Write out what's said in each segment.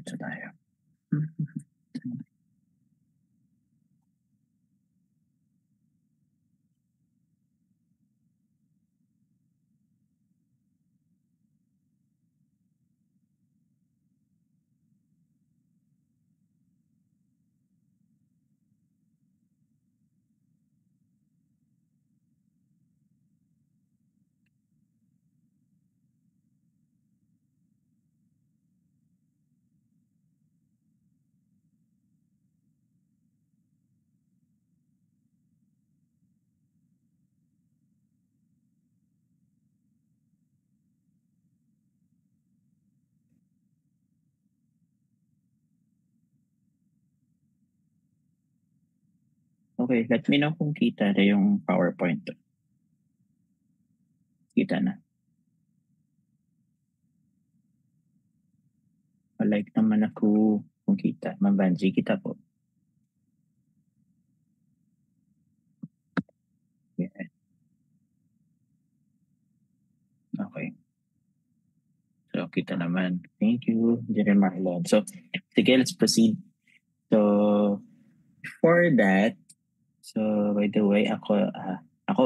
Diretso tayo. Okay, let me know kung kita na yung PowerPoint. Kita na. Like naman ako kung kita. Ma'am Vanji, kita po. Yeah. Okay. So, kita naman. Thank you, Engineer Marlon. So, sige, let's proceed. So, for that, so by the way, ako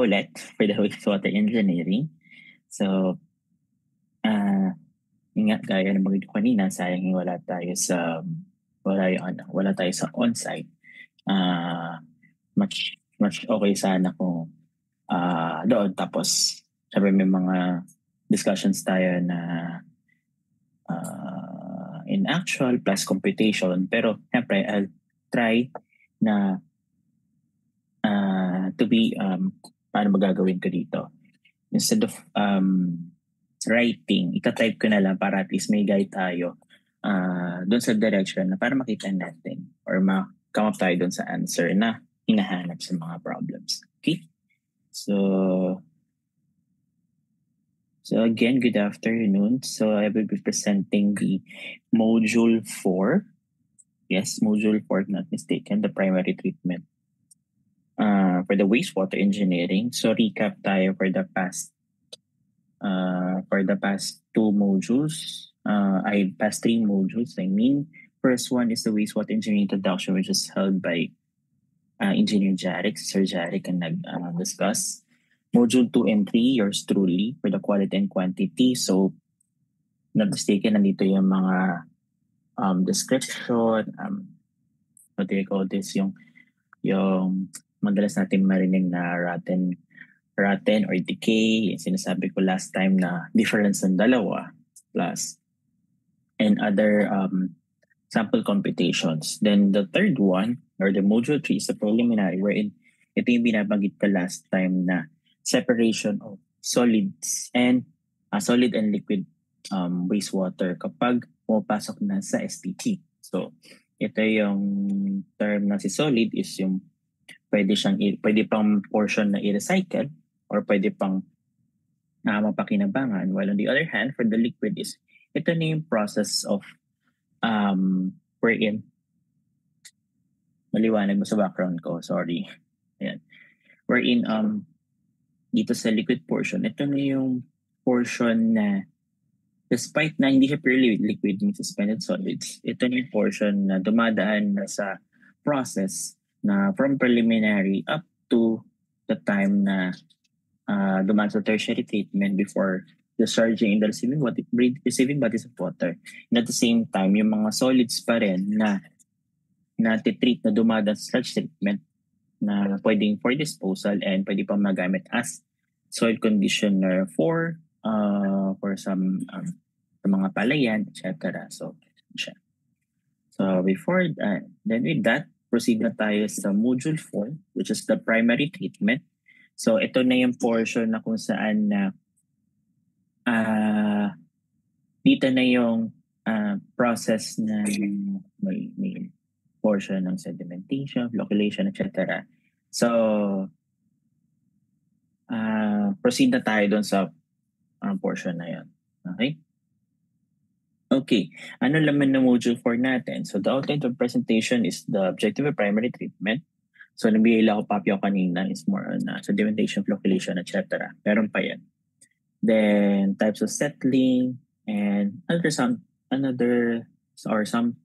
ulit for the wastewater engineering. So, nga gaya ng bagay ko kanina, sayang wala tayo sa on-site. Much okay sana kung doon, tapos sabi may mga discussions tayo na in actual plus computation, pero syempre I'll try na to be paano magagawin ko dito, instead of writing, ita-type ko na lang para at least may guide tayo doon sa direction na para makita natin or come up tayo doon sa answer na hinahanap sa mga problems. Okay? So again, good afternoon. So I will be presenting the Module 4. Yes, Module 4, if not mistaken, the primary treatment for the wastewater engineering. So recap tayo for the past 2 modules. Past 3 modules. First one is the wastewater engineering introduction, which is held by Engineer Jarek, Sir Jarek, and discuss. Module 2 and 3, yours truly, for the quality and quantity. So, not mistaken, nandito yung mga description, what do you call this, yung madalas natin marinig na rotten or decay, yung sinasabi ko last time na difference ng dalawa, plus, and other sample computations. Then the third one, or the module 3, is the preliminary, wherein ito yung binabanggit ko last time na separation of solids and solid and liquid wastewater kapag pumapasok na sa SPT. So, ito yung term na si solid is yung pwede pang portion na i-recycle or pwede pang mapakinabangan. While on the other hand, for the liquid is, ito na yung process of wherein, maliwanag mo sa background ko, sorry. Ayan. Wherein, dito sa liquid portion, ito na yung portion na despite na hindi siya purely liquid yung suspended solids, ito na yung portion na dumadaan na sa process na from preliminary up to the time na dumaan sa tertiary treatment before discharging in the receiving bodies of water. And at the same time, yung mga solids pa rin na natitreat na dumadaan sa sludge treatment na pwedeng for disposal and pwede pang magamit as soil conditioner for some mga palayan, etc. So before then with that, proceed na tayo sa module 4, which is the primary treatment. So ito na yung portion na kung saan na dito na yung process na may portion ng sedimentation, flocculation, etc. So, proceed na tayo doon sa portion na yun. Okay? Okay. Ano laman ng module 4 natin? So, the outline of presentation is the objective of primary treatment. So, nabigay lang ako papyo kanina is more on sedimentation, flocculation, etc. Meron pa yan. Then, types of settling and another or some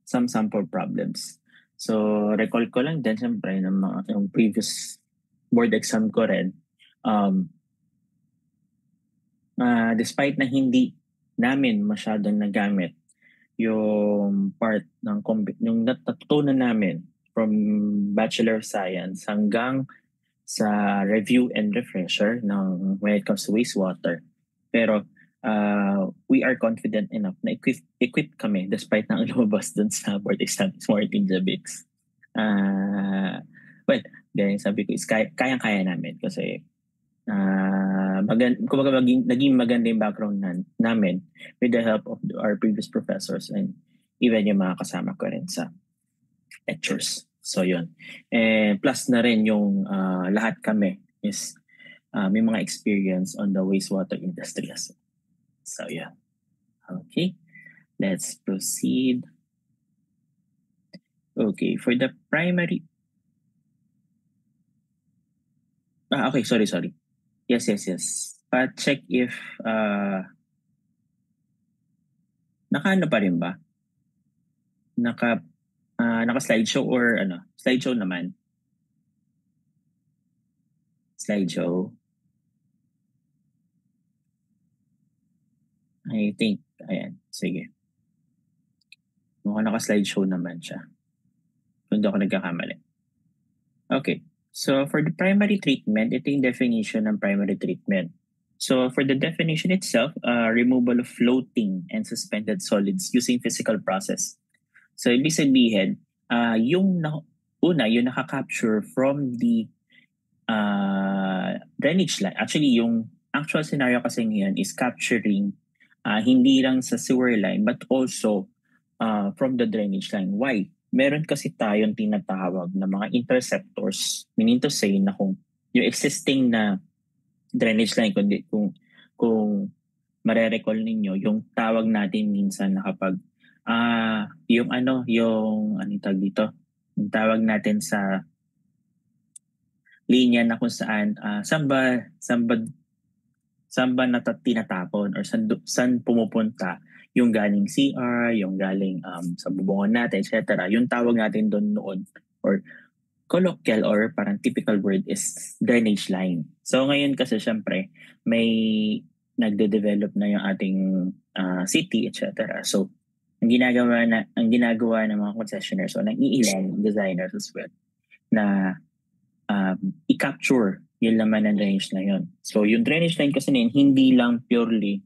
sample problems. So recall ko lang din siyempre ng mga yung previous board exam ko rin, despite na hindi namin masyadong nagamit yung part ng yung natutunan namin from Bachelor of Science hanggang sa review and refresher ng when it comes to wastewater. Pero we are confident enough na equip kami despite na ang lumabas dun sa board exam is more in Jabix. But ganyan sabi ko is kayang-kaya namin kasi naging maganda yung background namin with the help of our previous professors and even yung mga kasama ko rin sa lectures. So yun. Plus na rin yung lahat kami is may mga experience on the wastewater industry as well. So yeah. Okay. Let's proceed. Okay. For the primary... okay. Sorry. Yes. Check if naka-ano pa rin ba? Naka-slideshow or ano? Slideshow naman. Slideshow. I think, ayan. Sige. Mukhang naka-slideshow naman siya. Kung di ako nagkakamali. Okay. So for the primary treatment, ito yung definition ng primary treatment. So for the definition itself, removal of floating and suspended solids using physical process. So ibig sabihin, yung nakaka-capture from the drainage line. Actually, yung actual scenario kasi ngayon is capturing hindi lang sa sewer line but also from the drainage line. Why? Meron kasi tayong tinatawag na mga interceptors, meaning to say na kung yung existing na drainage line, kung mare-recall ninyo, yung tawag natin minsan na kapag yung tawag dito, yung tawag natin sa linya na kung saan saan ba tinatapon or saan pumupunta yung galing CR, yung galing sa bubungan natin, etc. Yung tawag natin doon noon or colloquial or parang typical word is drainage line. So ngayon kasi syempre may nagde-develop na yung ating city, etc. So ang ginagawa ng mga concessionaires o ng iilang designers as well na i-capture yung laman ng drainage na yun. So yung drainage line kasi na yun, hindi lang purely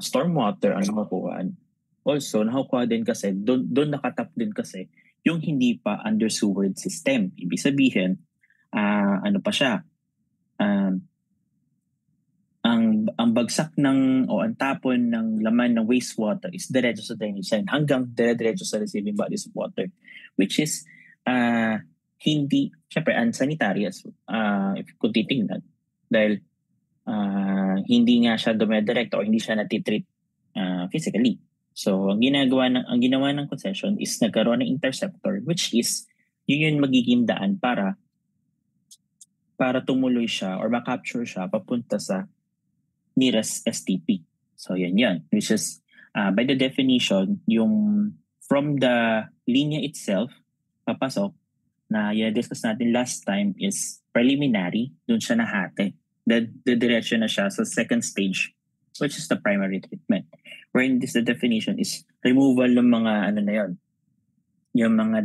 stormwater ang nakukuhaan. Also, nakukuha din kasi, doon nakatap din kasi yung hindi pa under sewer system. Ibig sabihin, ano pa siya, ang bagsak o ang tapon ng laman ng wastewater is diretso sa drainage line hanggang diretso sa receiving bodies of water. Which is, hindi, syempre, unsanitary if kung titingnan. Dahil hindi nga siya dumedirekta o hindi siya natitreat physically. So, ang ginawa ng concession is nagkaroon ng interceptor which is yun magiging daan para tumuloy siya or ma-capture siya papunta sa nearest STP. So, yan. Which is, by the definition, yung from the linya itself, papasok, na discuss natin last time is preliminary, dun siya nahati. Diretso na siya sa second stage, which is the primary treatment. Wherein the definition is removal ng mga yung mga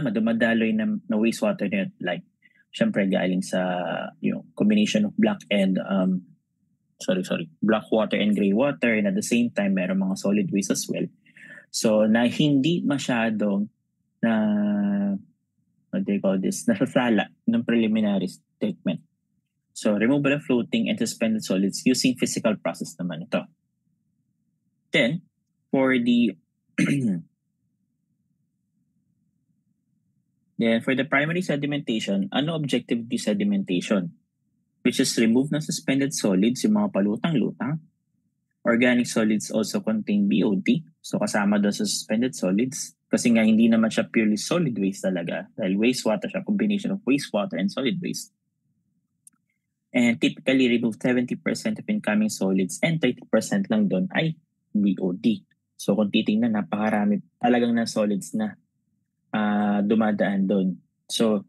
dumadaloy na wastewater na yun. Like, syempre galing sa yung combination of black water and gray water, and at the same time meron mga solid waste as well. So na hindi masyadong nasasala ng preliminary treatment. So, removal of floating and suspended solids using physical process naman ito. Then, for the primary sedimentation, ano objective desedimentation? Which is remove ng suspended solids, yung mga palutang-lutang. Organic solids also contain BOD. So, kasama doon sa suspended solids. Kasi nga, hindi naman siya purely solid waste talaga. Dahil wastewater siya, combination of wastewater and solid waste. And typically remove 70% of incoming solids and 30% lang doon ay BOD. So kung titingnan, napakarami talagang na solids na dumadaan doon. So,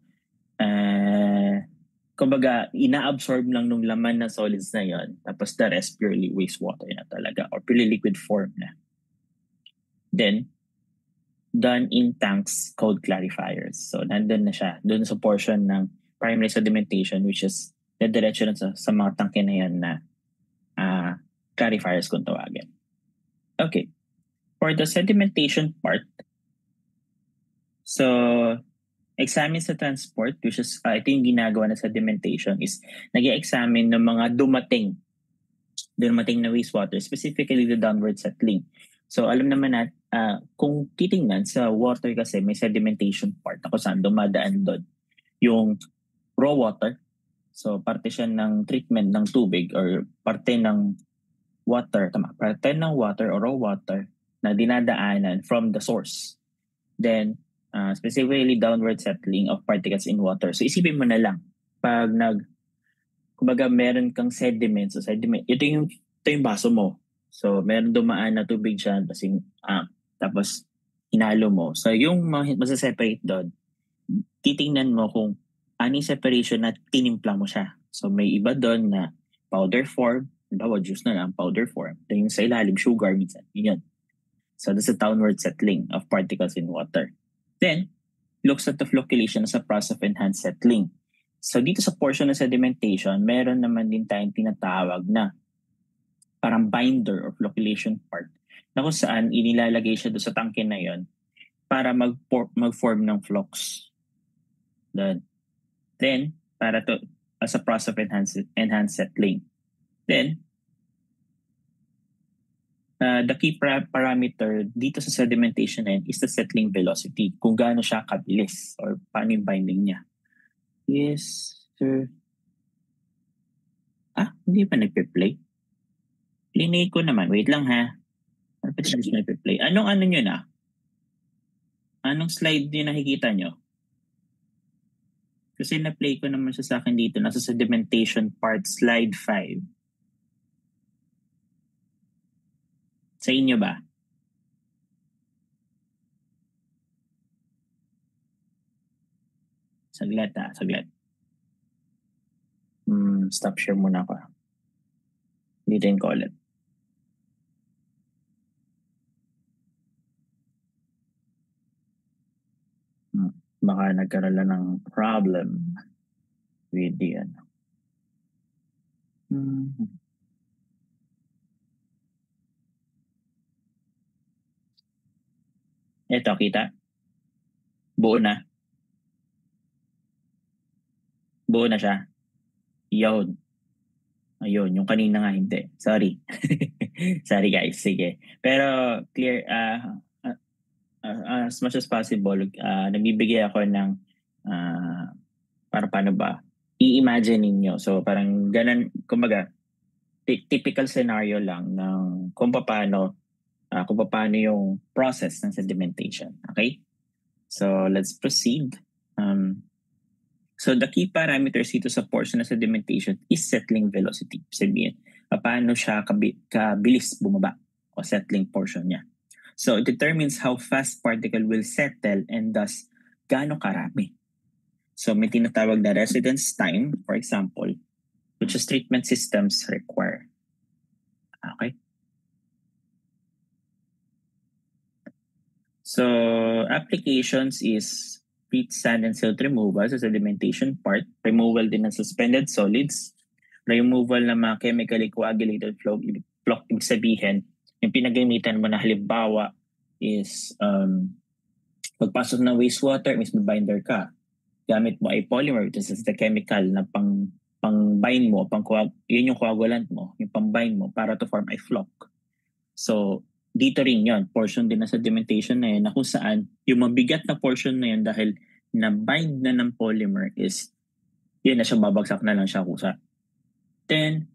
kumbaga, ina-absorb lang nung laman ng solids na yon, tapos the rest purely wastewater na talaga or purely liquid form na. Then, done in tanks called clarifiers. So, nandun na siya. Doon sa portion ng primary sedimentation, which is dediretso na sa mga tangke na yan na clarifiers kung tawagin. Okay. For the sedimentation part, so, examine sa transport, which is, ito yung ginagawa na sedimentation, is nag-examine ng mga dumating na wastewater, specifically the downward settling. So, alam naman natin, kung titingnan sa water kasi may sedimentation part na kung saan dumadaan doon yung raw water. So, parte siya ng treatment ng tubig or parte ng water or raw water na dinadaanan from the source. Then, specifically downward settling of particles in water. So, isipin mo na lang, pag kumbaga meron kang sediment, so sediment, ito yung baso mo. So, meron dumaan na tubig dyan, tapos hinalo mo. So, yung masa-separate doon, titingnan mo kung anong separation na tinimpla mo siya. So, may iba doon na powder form, halimbawa juice na lang, powder form. Ito yung sa ilalim, sugar, minsan. Yun. So, that's the downward settling of particles in water. Then, looks at the flocculation as a process of enhanced settling. So, dito sa portion ng sedimentation, meron naman din tayong tinatawag na parang binder or flocculation part na kung saan inilalagay siya doon sa tangke na yon para mag-form ng flocks. Then, para to as a process of enhanced settling. Then, the key parameter dito sa sedimentation na is the settling velocity. Kung gaano siya kabilis or paano yung binding niya. Yes, sir. Hindi pa nagpe-play? Linay ko naman. Wait lang ha. Ano pa siya nagpe-play? Anong nyo na? Anong slide nyo nakikita nyo? Kasi na-play ko naman siya sa akin dito. Nasa sedimentation part, slide 5. Sa inyo ba? Saglit. Stop share muna ako. Ulitin ko ulit. Baka nagkaroon lang ng problem with the Ito, kita? Buo na? Buo na siya? Yun. Ayun, yung kanina nga hindi. Sorry. Sorry guys, sige. Pero clear, as much as possible, nagbibigay ako ng para paano ba, i-imagine ninyo. So parang ganun, kumbaga, typical scenario lang ng kung paano yung process ng sedimentation. Okay? So let's proceed. So the key parameters dito sa portion ng sedimentation is settling velocity. Sabihin, paano siya kabilis bumaba o settling portion niya. So it determines how fast particle will settle and thus gaano karami. So may tinatawag na residence time, for example, which is treatment systems require. Okay? So applications is peat, sand, and silt removal sa sedimentation part, removal din ng suspended solids, removal ng mga chemically coagulated flock, ibig sabihin, yung pinagamitan mo na halimbawa is pagpasok ng wastewater, mismo binder ka. Gamit mo ay polymer, which is the chemical na pang-bind mo, yun yung coagulant mo, yung pang-bind mo para to form a flock. So, dito rin yon, portion din na sedimentation na yun, na kung saan yung mabigat na portion na yun dahil na-bind na ng polymer is yun na siya, babagsak na lang siya kusa. Then,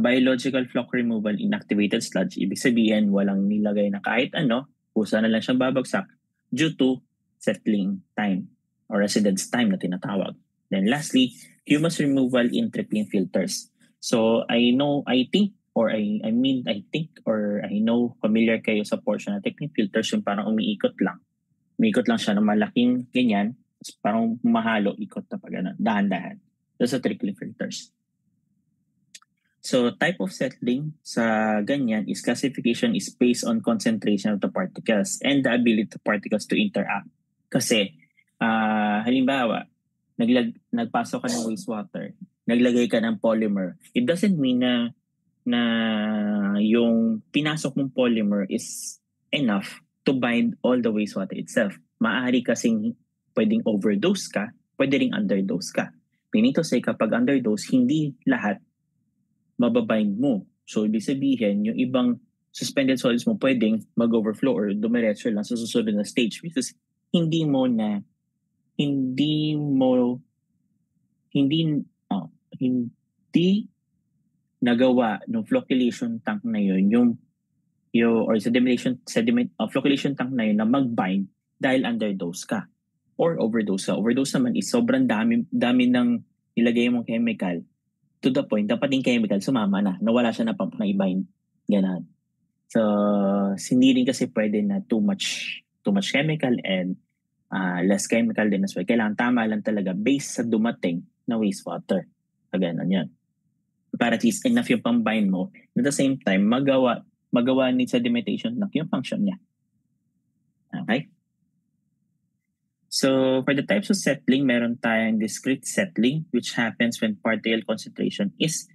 biological flock removal in activated sludge, ibig sabihin walang nilagay na kahit ano, kusa na lang siyang babagsak due to settling time or residence time na tinatawag. Then lastly, humus removal in tripping filters. So I think or I mean, I think or I know familiar kayo sa portion na technique filters yung parang umiikot lang. Umiikot lang siya ng malaking ganyan, tapos parang mahalo, ikot na pa ganun, dahan-dahan. Those are trickle filters. So type of settling sa ganyan is classification is based on concentration of the particles and the ability of particles to interact. Kasi halimbawa, nagpasok ka ng wastewater, naglagay ka ng polymer. It doesn't mean na yung pinasok mong polymer is enough to bind all the wastewater itself. Maaari kasing pwedeng overdose ka, pwede ring underdose ka. Meaning to say, kapag underdose, hindi lahat mababind mo. So, ibig sabihin, yung ibang suspended solids mo pwedeng mag-overflow or dumiretso lang sa susunod na stage because hindi nagawa ng flocculation tank na yun or flocculation tank na yun na mag-bind dahil underdose ka or overdose ka. Overdose naman is sobrang dami ng nilagay mong chemical to the point dapat yung chemical sumama na, nawala siya na pump na i-bind. Ganun. So, hindi rin kasi pwede na too much chemical and less chemical din as well. Kailangan tama lang talaga based sa dumating na wastewater. So, ganun yan. Para at least enough yung pang-bind mo. At the same time, magawa ni sedimentation tank yung function niya. Okay? So, for the types of settling, meron tayong discrete settling which happens when particle concentration is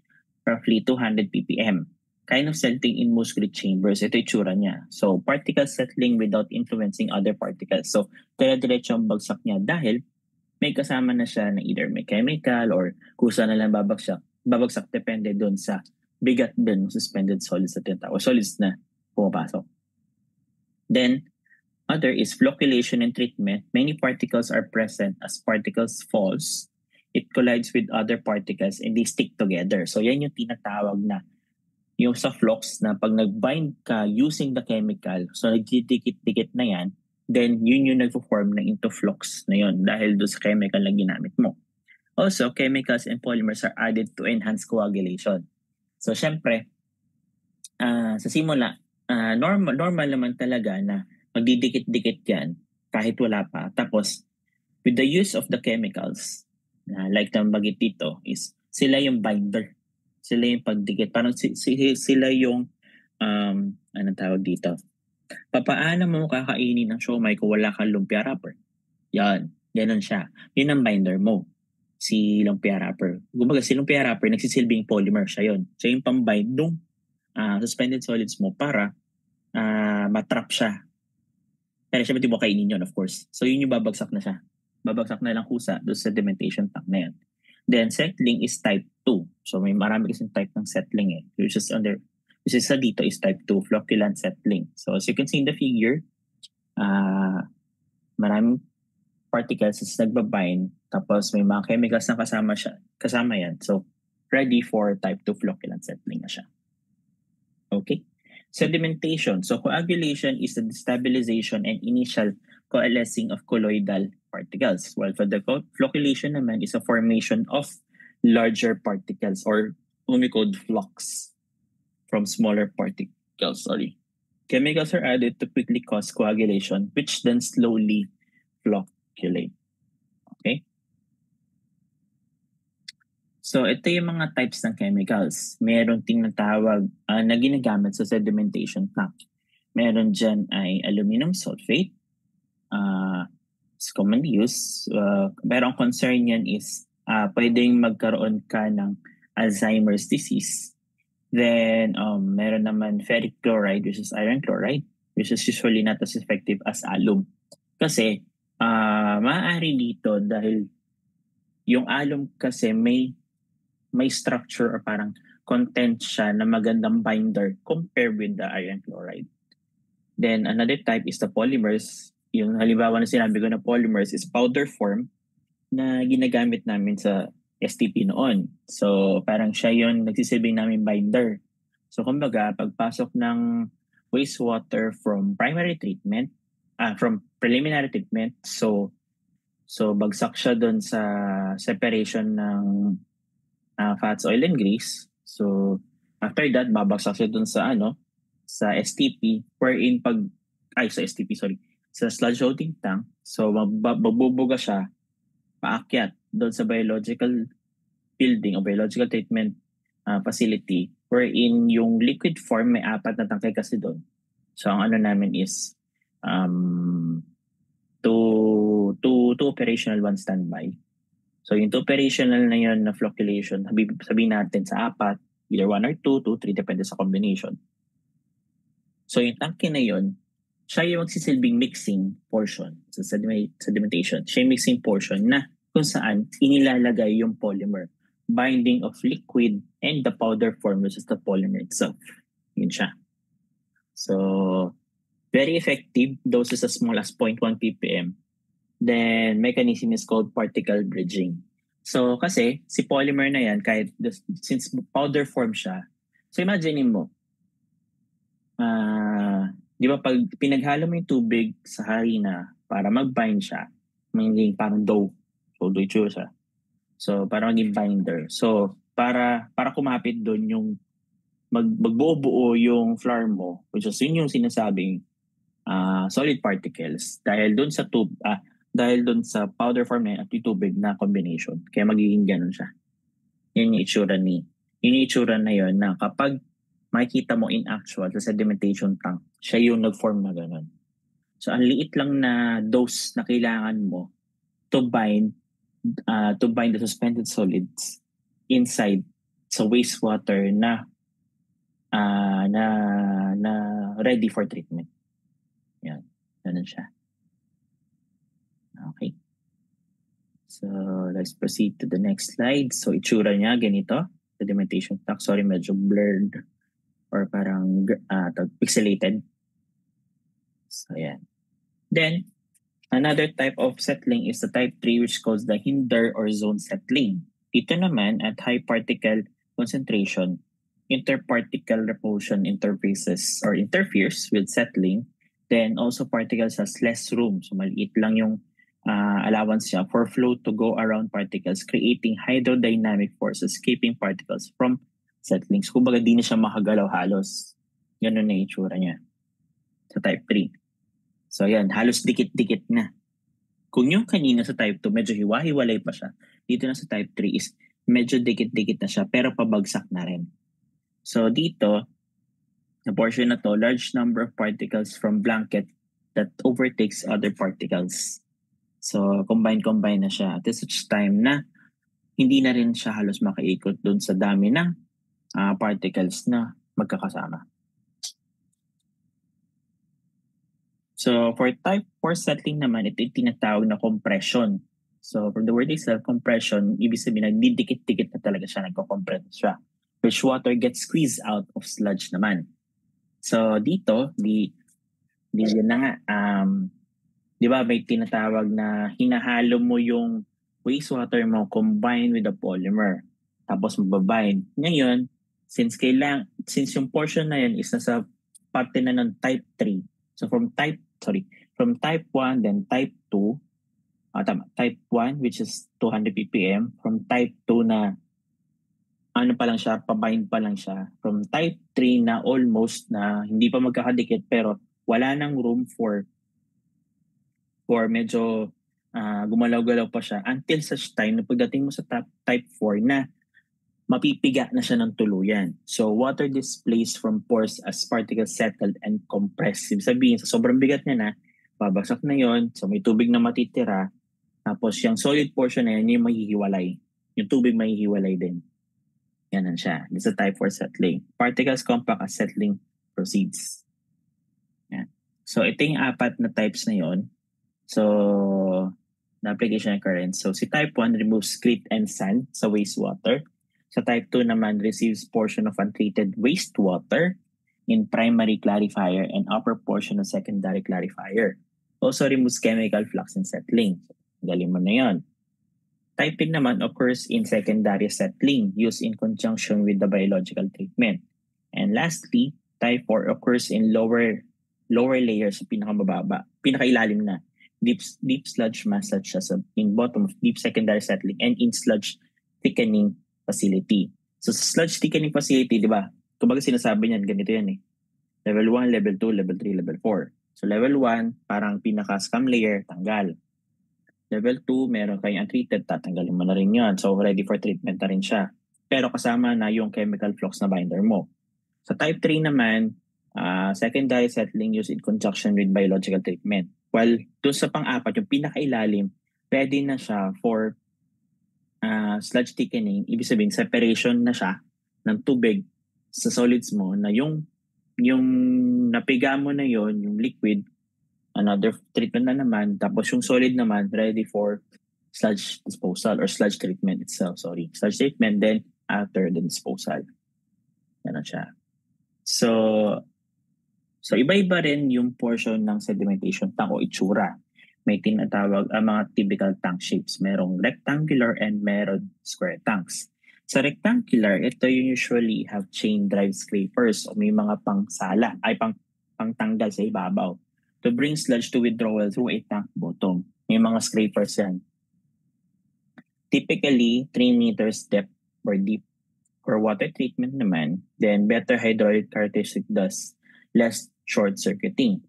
roughly 200 ppm. Kind of settling in muscrete chambers. Ito yung tsura niya. So, particle settling without influencing other particles. So, dire-diretso ang bagsak niya dahil may kasama na siya na either may chemical or kusa na lang babagsak depende doon sa bigat din suspended solids at tinatawag. Solids na pumapasok. Then, other is flocculation and treatment. Many particles are present as particles falls. It collides with other particles and they stick together. So yan yung tinatawag na yung sa flux na pag nag-bind ka using the chemical, so nagdidikit-dikit na yan, then yun yung nag-form na into flux na yun dahil doon sa chemical na ginamit mo. Also, chemicals and polymers are added to enhance coagulation. So syempre, sa simula, normal naman talaga na magdidikit-dikit yan kahit wala pa. Tapos, with the use of the chemicals, like ng bagit dito, is sila yung binder. Sila yung pagdikit. Parang sila yung, anong tawag dito? Papaano mo kakainin ng siomai kung wala kang lumpia wrapper? Yan. Ganon siya. Yun ang binder mo. Si lumpia wrapper. Kumbaga, si lumpia wrapper, nagsisilbing polymer siya yun. Siya yung pambind nung suspended solids mo para matrap siya. Pero syempre, di mo kainin yun, of course. So, yun yung babagsak na siya. Babagsak na lang kusa doon sa sedimentation tank na yan. Then, settling is type 2. So, may marami kasing type ng settling eh. Which is sa dito is type 2, flocculant settling. So, as you can see in the figure, maraming particles is nagbabind. Tapos, may mga chemicals na kasama yan. So, ready for type 2 flocculant settling na siya. Okay? Sedimentation. So coagulation is the destabilization and initial coalescing of colloidal particles. While for the flocculation naman is a formation of larger particles or Unicode flux from smaller particles. Chemicals are added to quickly cause coagulation which then slowly flocculate. Okay? So, ito yung mga types ng chemicals. Meron tinatawag na ginagamit sa sedimentation tank. Meron dyan ay aluminum sulfate. It's commonly used. Pero ang concern yan is pwedeng magkaroon ka ng Alzheimer's disease. Then, meron naman ferric chloride, which is iron chloride, which is usually not as effective as alum. Kasi, maaari dito dahil yung alum kasi may structure or parang content siya na magandang binder compared with the iron chloride. Then another type is the polymers. Yung halimbawa na sinabi ko na polymers is powder form na ginagamit namin sa STP noon. So parang siya yung nagsisilbing namin binder. So kumbaga, pagpasok ng wastewater from preliminary treatment, so bagsak siya doon sa separation ng fats, oil, and grease. So, After that, babagsak siya dun sa sa STP, wherein sa STP, sorry, sa sludge holding tank. So, magbubuga siya, paakyat doon sa biological building o biological treatment facility, wherein yung liquid form, may 4 na tangke kasi doon. So, ang ano namin is two operational, 1 standby. So, yung 2 operational na yun na flocculation, sabihin natin sa 4, either 1 or 2, 2, 3, depende sa combination. So, yung tangke na yun, siya yung magsisilbing mixing portion sa sedimentation. Siya yung mixing portion na kung saan inilalagay yung polymer, binding of liquid and the powder form, which is the polymer itself. Yun siya. So, very effective, doses as small as 0.1 ppm. Then, mechanism is called particle bridging. So, kasi si polymer na yan, since powder form siya, so imagine mo, di ba pag pinaghalo mo yung tubig sa harina para mag-bind siya, magiging parang dough. So, dough siya. So, para maging binder. So, para kumapit doon yung magbuo-buo yung flour mo, which is yun yung sinasabing solid particles dahil doon sa powder form na at yung tubig na combination. Kaya magiging ganun siya. Yun yung itsura na yun na kapag makikita mo in actual sa sedimentation tank, siya yung nag-form na ganun. So, ang liit lang na dose na kailangan mo to bind the suspended solids inside sa wastewater na ready for treatment. Yan. Ganun siya. Okay. So, let's proceed to the next slide. So, itsura niya, ganito. Sedimentation tank. Sorry, medyo blurred or parang pixelated. So, yan. Then, another type of settling is the type 3, which is called the hinder or zone settling. Ito naman, at high particle concentration, interparticle repulsion interfaces or interferes with settling. Then, also particles has less room. So, maliit lang yung allowance siya for flow to go around particles, creating hydrodynamic forces, keeping particles from settling. So, kumbaga di na siya makagalaw halos. Ganun na itsura niya sa type 3. So, yan, halos dikit-dikit na. Kung yung kanina sa type 2, medyo hiwa-hiwalay pa siya. Dito na sa type 3 is medyo dikit-dikit na siya, pero pabagsak na rin. So, dito, sa portion na to, large number of particles from blanket that overtakes other particles. So, combine na siya. At such time na hindi na rin siya halos makaikot doon sa dami ng particles na magkakasama. So, for type 4 settling naman, ito yung tinatawag na compression. So, from the word itself, compression, ibig sabihin, nagdidikit-dikit na talaga siya, nagko-compress siya. Which water gets squeezed out of sludge naman. So, dito, yun na nga, di ba may tinatawag na hinahalo mo yung wastewater mo combined with the polymer. Tapos mababind. Ngayon, since yung portion na yun is nasa parte na ng type 3. So from type 1, then type 2, type 1 which is 200 ppm, from type 2 na pabind pa lang siya, from type 3 na almost na hindi pa magkakadikit pero wala nang room for medyo gumalaw-galaw pa siya until such time na pagdating mo sa type 4 na mapipiga na siya ng tuluyan. So, water displaced from pores as particles settled and compressed. Ibig sabihin, sa sobrang bigat niya na, babagsak na yon. So, may tubig na matitira. Tapos, yung solid portion na yan, yung mahihiwalay. Yung tubig mahihiwalay din. Yan siya. This is a type 4 settling. Particles compact as settling proceeds. Yan. So, ito yung 4 na types na yon. So, na application ng current. So, si type 1 removes grit and sand sa wastewater. Sa type 2 naman, receives portion of untreated wastewater in primary clarifier and upper portion of secondary clarifier. Also removes chemical flux and settling. Galing mo na yun. Typing naman occurs in secondary settling used in conjunction with the biological treatment. And lastly, type 4 occurs in lower layers, pinakailalim na. Deep sludge mass such as in bottom of deep secondary settling and in sludge thickening facility. So sa sludge thickening facility, di ba, kumbaga sinasabi niyan, ganito yan eh. Level 1, level 2, level 3, level 4. So level 1, parang pinaka-scam layer, tanggal. Level 2, meron kayong untreated, tatanggalin mo na rin yun. So ready for treatment na rin siya. Pero kasama na yung chemical flux na binder mo. Sa type 3 naman, secondary settling used in conjunction with biological treatment. While doon sa pang-apat, yung pinakailalim, ready na siya for sludge thickening. Ibig sabihin, separation na siya ng tubig sa solids mo na yung napiga mo na yon, yung liquid, another treatment na naman, tapos yung solid naman ready for sludge disposal or sludge treatment itself, sludge treatment, then after the disposal. Yan siya. So iba-iba rin yung portion ng sedimentation tank o itsura. May tinatawag ang mga typical tank shapes. Merong rectangular and meron square tanks. Sa rectangular, ito yung usually have chain drive scrapers o may mga pangsala, ay pangtanggal sa ibabaw to bring sludge to withdrawal through a tank bottom. May mga scrapers yan. Typically, 3 meters depth or deep. For water treatment naman, then better hydraulic characteristic thus less short circuiting.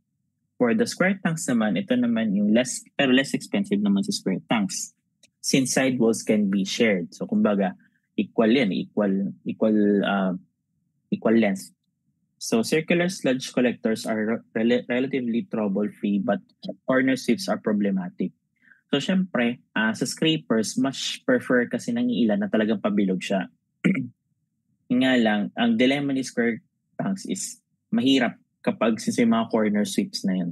For the square tanks naman, ito naman yung less expensive naman sa square tanks. Since sidewalls can be shared. So kumbaga, equal length. So circular sludge collectors are relatively trouble-free but corner sweeps are problematic. So syempre, sa scrapers, much prefer kasi ng ilan na talagang pabilog siya. Nga lang, ang dilemma ni square tanks is mahirap kapag since yung mga corner sweeps na yan.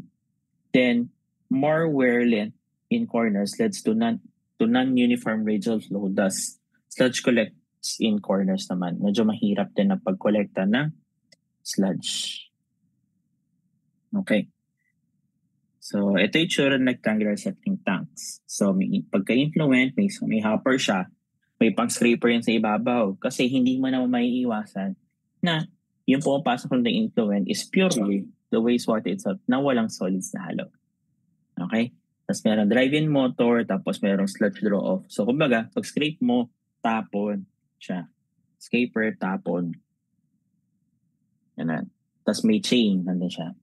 Then, more wear length in corners leads to non-uniform radial flow. Thus, sludge collects in corners naman. Medyo mahirap din na pag-collecta ng sludge. Okay. So, ito yung tsura ng rectangular settling tanks. So, pagka-influent, may hopper siya. May pang-scraper yan sa ibabaw kasi hindi mo naman maiiwasan na yung pumapasok ng influent is purely the wastewater itself na walang solids na halo. Okay? Tapos meron drive-in motor, tapos merong sludge draw-off. So kumbaga, pag scrape mo, tapon siya. Scraper, tapon. Yan. Tapos may chain, nandun siya.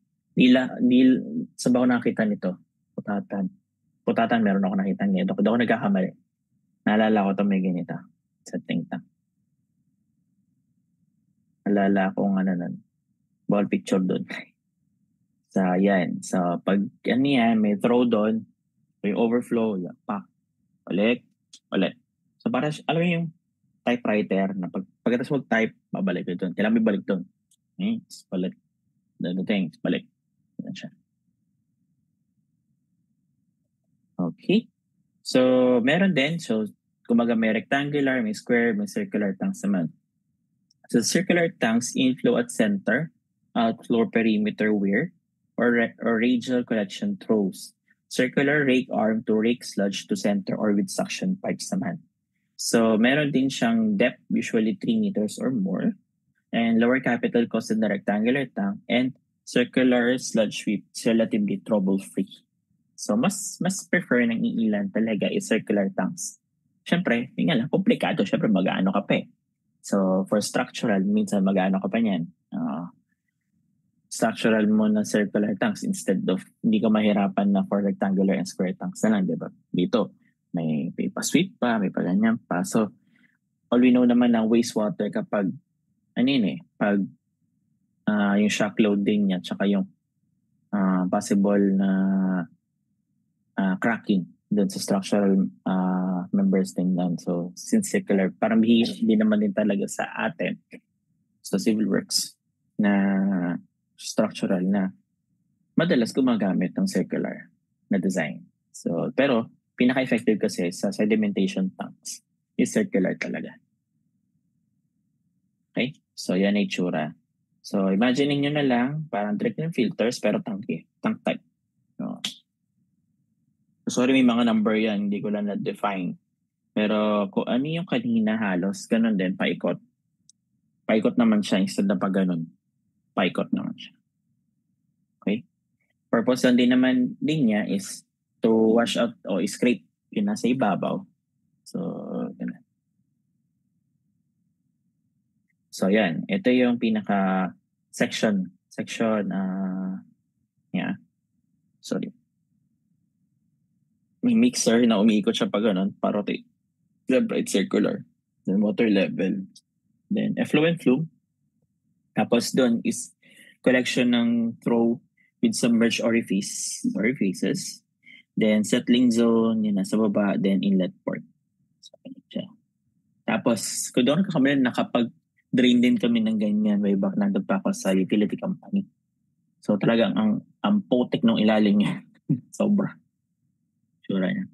Saan ba ako nakakita nito? Putatan, meron ako nakita nito. Kung ako nagkakamali. Naalala ko ito may ganito sa think tank. Naalala ko ball picture doon. Sa yan. So pag yan, may throw doon, may overflow, yan, pak, ulit. So para, alam mo yung typewriter na pagkatapos mag-type, babalik doon. Kailangan may balik doon. Balik. Balik. Yan siya. Okay. So, meron din. So, kumaga may rectangular, may square, may circular tanks naman. So, circular tanks inflow at center, outflow perimeter wear, or radial collection throws. Circular rake arm to rake sludge to center or with suction pipes naman. So, meron din siyang depth, usually 3 meters or more, and lower capital cost in the rectangular tank, and circular sludge sweep is relatively trouble-free. So, mas prefer ng iilan talaga is circular tanks. Siyempre, yun nga lang, komplikado. Siyempre, mag-ano ka pa eh. So, for structural, minsan mag-ano ka pa niyan. Structural mo na circular tanks instead of hindi ka mahirapan na for rectangular and square tanks na lang, di ba? Dito, may pa-sweep pa, may pa-ganyan pa. So, all we know naman ng wastewater kapag, pag yung shock loading niya, tsaka yung possible na cracking doon sa structural members din doon. So, since circular, parang hindi naman din talaga sa atin sa civil works na structural na madalas gumagamit ng circular na design. So, pero pinaka-effective kasi sa sedimentation tanks is circular talaga. Okay? So, yan ay itsura. So, imagine nyo na lang, parang direct ng filters pero tank type. No? Sorry, may mga number yan. Hindi ko lang na-define. Pero kung ano yung kanina halos, ganun din, paikot. Paikot naman siya instead na pag ganun. Paikot naman siya. Okay? Purpose lang din naman din niya is to wash out o scrape yung nasa ibabaw. So, ganun. So yan, ito yung pinaka section, yeah, sorry. May mixer na umiikot siya pa ganun, pa-rotate. Left, right, circular. Then water level. Then effluent flume. Tapos doon is collection ng throw with submerged orifices. Then settling zone, yun nasa baba. Then inlet port. So, siya. Tapos, kung doon kami nakapag-drain din kami ng ganyan way back nandun pa ako sa utility company. So talagang ang putik ng ilalim niya. Sobra. Sure na.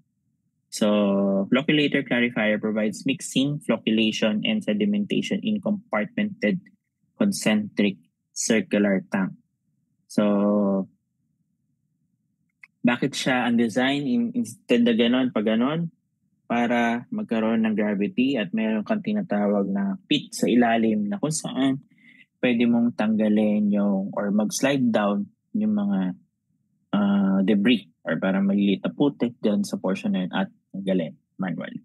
So, flocculator clarifier provides mixing, flocculation, and sedimentation in compartmented concentric circular tank. So, bakit siya ang design instead na ganon, pag ganon? Para magkaroon ng gravity at meron kang tinatawag na pit sa ilalim na kung saan pwede mong tanggalin yung or mag-slide down yung mga debris or para maliliit na putik dyan sa portion na yun at tanggalin manually.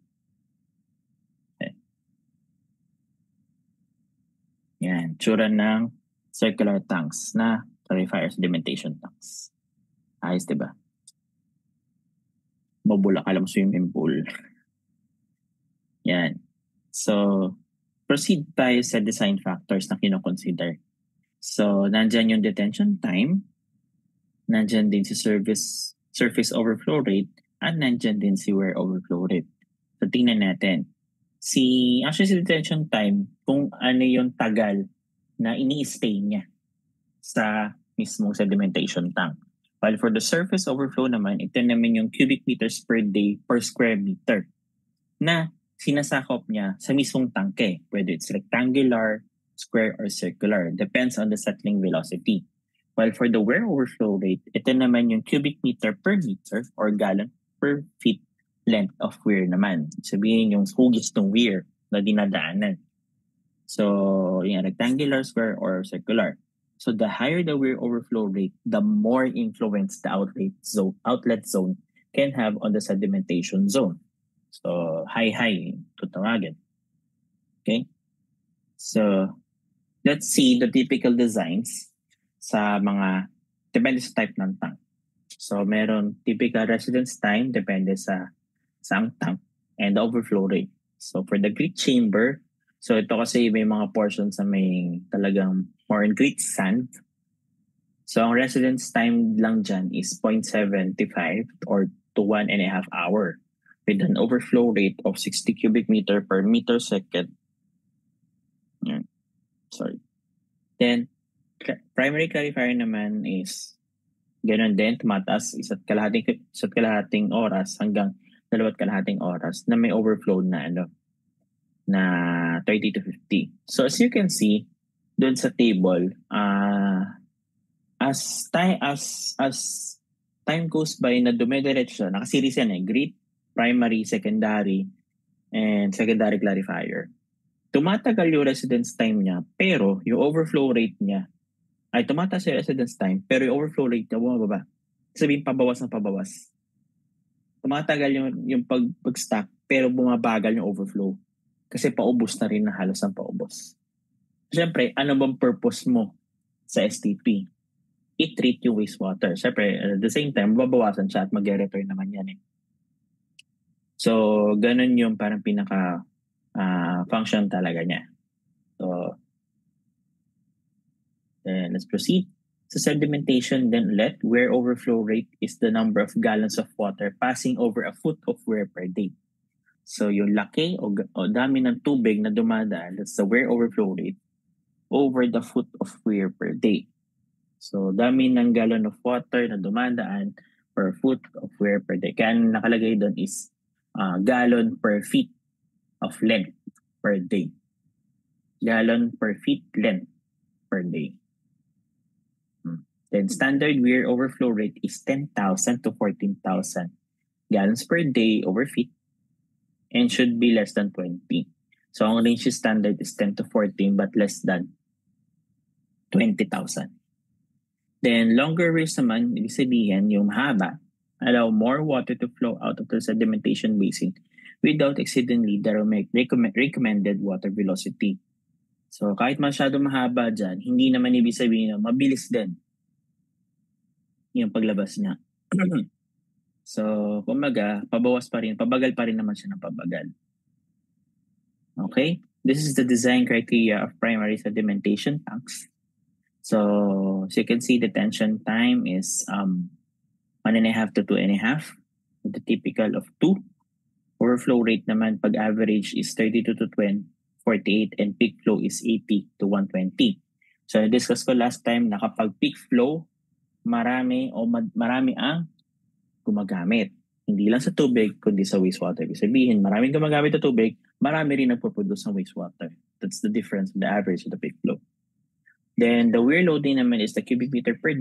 Okay. Yan, tsura ng circular tanks na clarifier sedimentation tanks. Ayos, diba? Mabula ka lang swimming pool. Yan. So, proceed tayo sa design factors na kinoconsider. So, nandyan yung detention time, nandyan din si surface overflow rate, at nandyan din si wear overflow rate. So, tingnan natin. Actually, si detention time, kung ano yung tagal na ini-stay niya sa mismong sedimentation tank. While for the surface overflow naman, ito naman yung cubic meters per day per square meter na sinasakop niya sa mismong tangke. Whether it's rectangular, square, or circular. Depends on the settling velocity. While for the wear overflow rate, ito naman yung cubic meter per meter or gallon per feet length of weir naman. Sabihin yung hugis ng weir na dinadaanan. So, yung rectangular, square, or circular. So the higher the weir overflow rate, the more influence the outlet zone can have on the sedimentation zone. So high, tutawagin. Okay? So let's see the typical designs sa mga, depende sa type ng tank. So meron typical residence time, depende sa tank, and the overflow rate. So for the grit chamber, so ito kasi may mga portions na may talagang more in grit sand. So ang residence time lang dyan is 0.75 or to 1.5 hour with an overflow rate of 60 cubic meter per meter second. Sorry. Then, primary clarifier naman is ganun din, tumataas isa't kalahating oras hanggang 2.5 oras na may overflow na na 30 to 50. So as you can see, doon sa table, as time goes by na dumediretso, nakasiris yan grid, primary, secondary, and secondary clarifier. Tumatagal yung residence time niya, pero yung overflow rate niya, ay tumataas yung residence time, pero yung overflow rate niya bumababa. Sabihin, pabawas ng pabawas. Tumatagal yung pag-stack, pero bumabagal yung overflow. Kasi paubos na rin na halos ang paubos. Siyempre, ano bang purpose mo sa STP? I-treat yung wastewater. Siyempre, at the same time, babawasan siya at mag-return naman yan. So, ganun yung parang pinaka function talaga niya. So, then let's proceed. So, sedimentation, then wear overflow rate is the number of gallons of water passing over a foot of wear per day. So, yung laki o dami ng tubig na dumadaan, that's the wear overflow rate over the foot of wear per day. So, dami ng gallon of water na dumadaan per foot of wear per day. Kaya nakalagay doon is gallon per feet of length per day. Gallon per feet length per day. Then standard wear overflow rate is 10,000 to 14,000 gallons per day over feet and should be less than 20. So ang range standard is 10 to 14 but less than 20,000. Then longer wears naman, ibig sabihin yung mahaba, allow more water to flow out of the sedimentation basin without exceedingly the recommended water velocity. So kahit masyado mahaba dyan, hindi naman ibig sabihin na mabilis din yung paglabas niya. So, kumaga, pabagal pa rin naman siya ng pabagal. Okay? This is the design criteria of primary sedimentation tanks. So, as you can see, the tension time is 1.5 to 2.5, with the typical of 2. Overflow rate naman, pag average is 32 to 48, and peak flow is 80 to 120. So, discuss ko last time na kapag peak flow, marami ang gumagamit. Hindi lang sa tubig, kundi sa wastewater. Ibig sabihin, maraming gumagamit sa tubig, marami rin nagpo-produce ng wastewater. That's the difference, the average of the peak flow. Then, the weir loading naman is the cubic meter per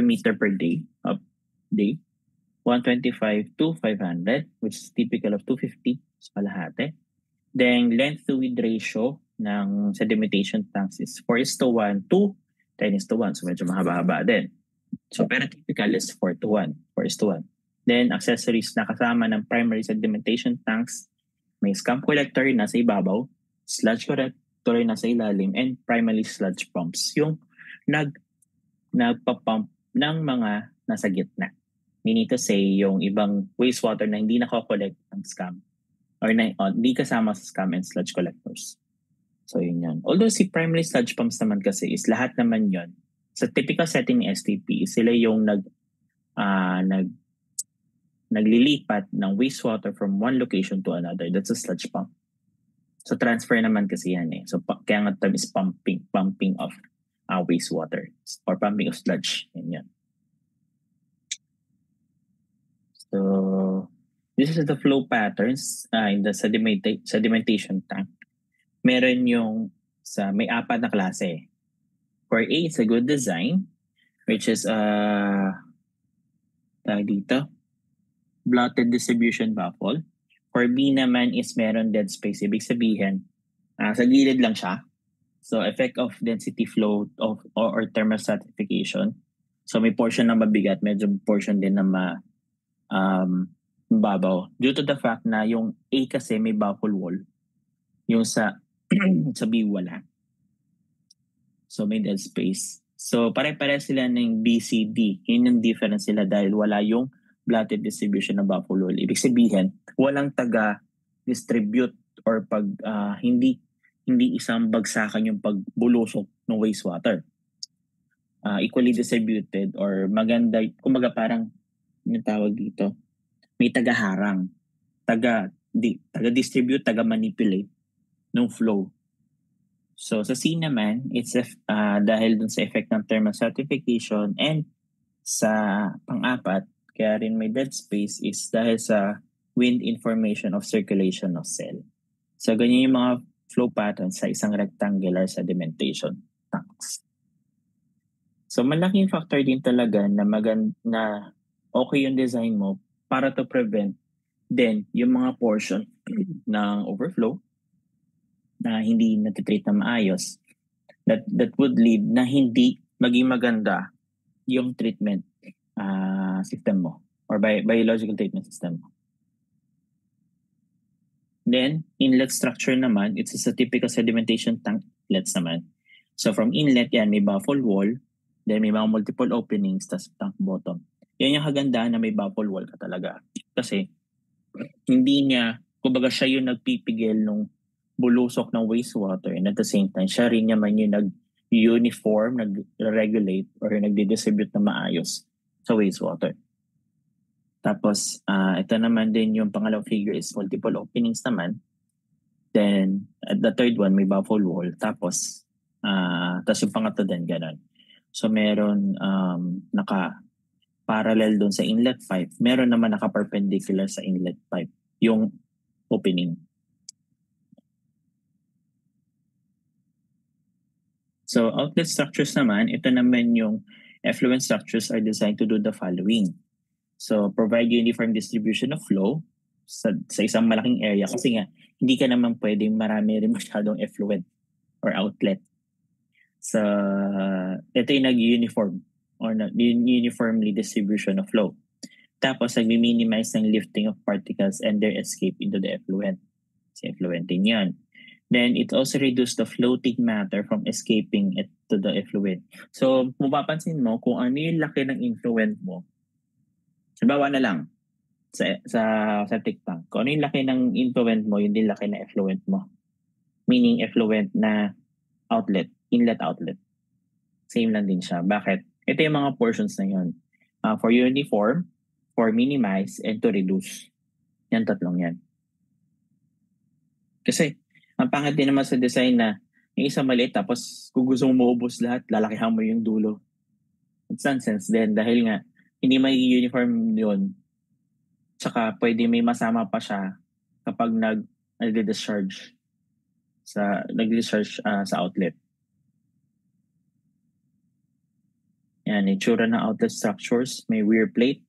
meter per day, 125 to 500, which is typical of 250 sa kalahati. Then, length to width ratio ng sedimentation tanks is 4:1 to 10:1. So, medyo mahaba-haba din. So, pero typical is 4:1, 4:1. Then, accessories na kasama ng primary sedimentation tanks, may scum collector nasa ibabaw, sludge collector nasa ilalim, and primary sludge pumps, yung nagpa-pump ng mga nasa gitna. Meaning to say, yung ibang wastewater na hindi nako-collect ng scum or hindi kasama sa scum and sludge collectors. So, yun yan. Although si primary sludge pumps naman kasi is lahat naman yon sa typical setting ni STP, sila yung naglilipat ng wastewater from one location to another. That's a sludge pump. So transfer naman kasi yan eh. So kaya nga term is pumping of wastewater or pumping of sludge. Yan. So this is the flow patterns in the sedimentation tank. Meron yung may 4 na klase. For A, it's a good design, which is blotted distribution baffle. For B naman is meron dead space. Ibig sabihin, sa gilid lang siya. So effect of density flow or thermal stratification. So may portion na mabigat, medyo portion din na mababaw. Due to the fact na yung A kasi may baffle wall, yung sa B wala. So may dead space. So pare-pare sila ng BCD. Yun yung difference sila dahil wala yung blotted distribution ng baffle wall. Ibig sabihin, walang taga-distribute or pag hindi isang bagsakan yung pagbulusok ng wastewater. Equally distributed or maganda, kumaga parang yung tawag dito, may taga-harang, taga-distribute, taga-manipulate ng flow. So sa C naman, it's dahil dun sa effect ng thermal stratification, and sa pang-apat, kaya rin may dead space is dahil sa wind information of circulation of cell. So ganyan yung mga flow patterns sa isang rectangular sedimentation tanks. So malaking factor din talaga na okay yung design mo para to prevent then yung mga portion ng overflow na hindi natitreat na maayos that would lead na hindi maging maganda yung treatment system mo or biological treatment system mo. Then, inlet structure naman, it's a typical sedimentation tank inlets naman. So from inlet yan, may baffle wall, then may mga multiple openings, tas tank bottom. Yan yung kagandahan na may baffle wall ka talaga. Kasi hindi niya, kumbaga siya yung nagpipigil nung bulusok ng wastewater, and at the same time, siya rin naman yung nag-uniform, nag-regulate, or nag-distribute na maayos sa wastewater. Tapos, ito naman din yung pangalawang figure is multiple openings naman. Then, at the third one, may baffle wall. Tapos yung pangatlo din, ganun. So, meron naka-parallel doon sa inlet pipe. Meron naman naka-perpendicular sa inlet pipe, yung opening. So, outlet structures naman, ito naman yung effluent structures are designed to do the following. So, provide uniform distribution of flow sa isang malaking area. Kasi nga, hindi ka naman pwedeng marami rin masyadong effluent or outlet. So, ito yung nag-uniform or uniformly distribution of flow. Tapos, nag-minimize ng lifting of particles and their escape into the effluent. Kasi effluent din yan. Then it also reduces the floating matter from escaping it to the effluent. So, mapapansin mo kung ano yung laki ng influent mo. Halimbawa na lang, sa septic tank, kung ano yung laki ng influent mo, yun din laki na effluent mo. Meaning effluent na outlet, inlet outlet. Same lang din siya. Bakit? Ito yung mga portions na yun. For uniform, for minimize, and to reduce. Yan, tatlong yan. Kasi, ang pangit din naman sa design na yung isa maliit tapos kung gusto mo maubos lahat, lalakihan mo yung dulo. It's nonsense din dahil nga hindi may uniform yun. Tsaka pwede may masama pa siya kapag nag-discharge sa outlet. Yan, itsura ng outlet structures, may weir plate,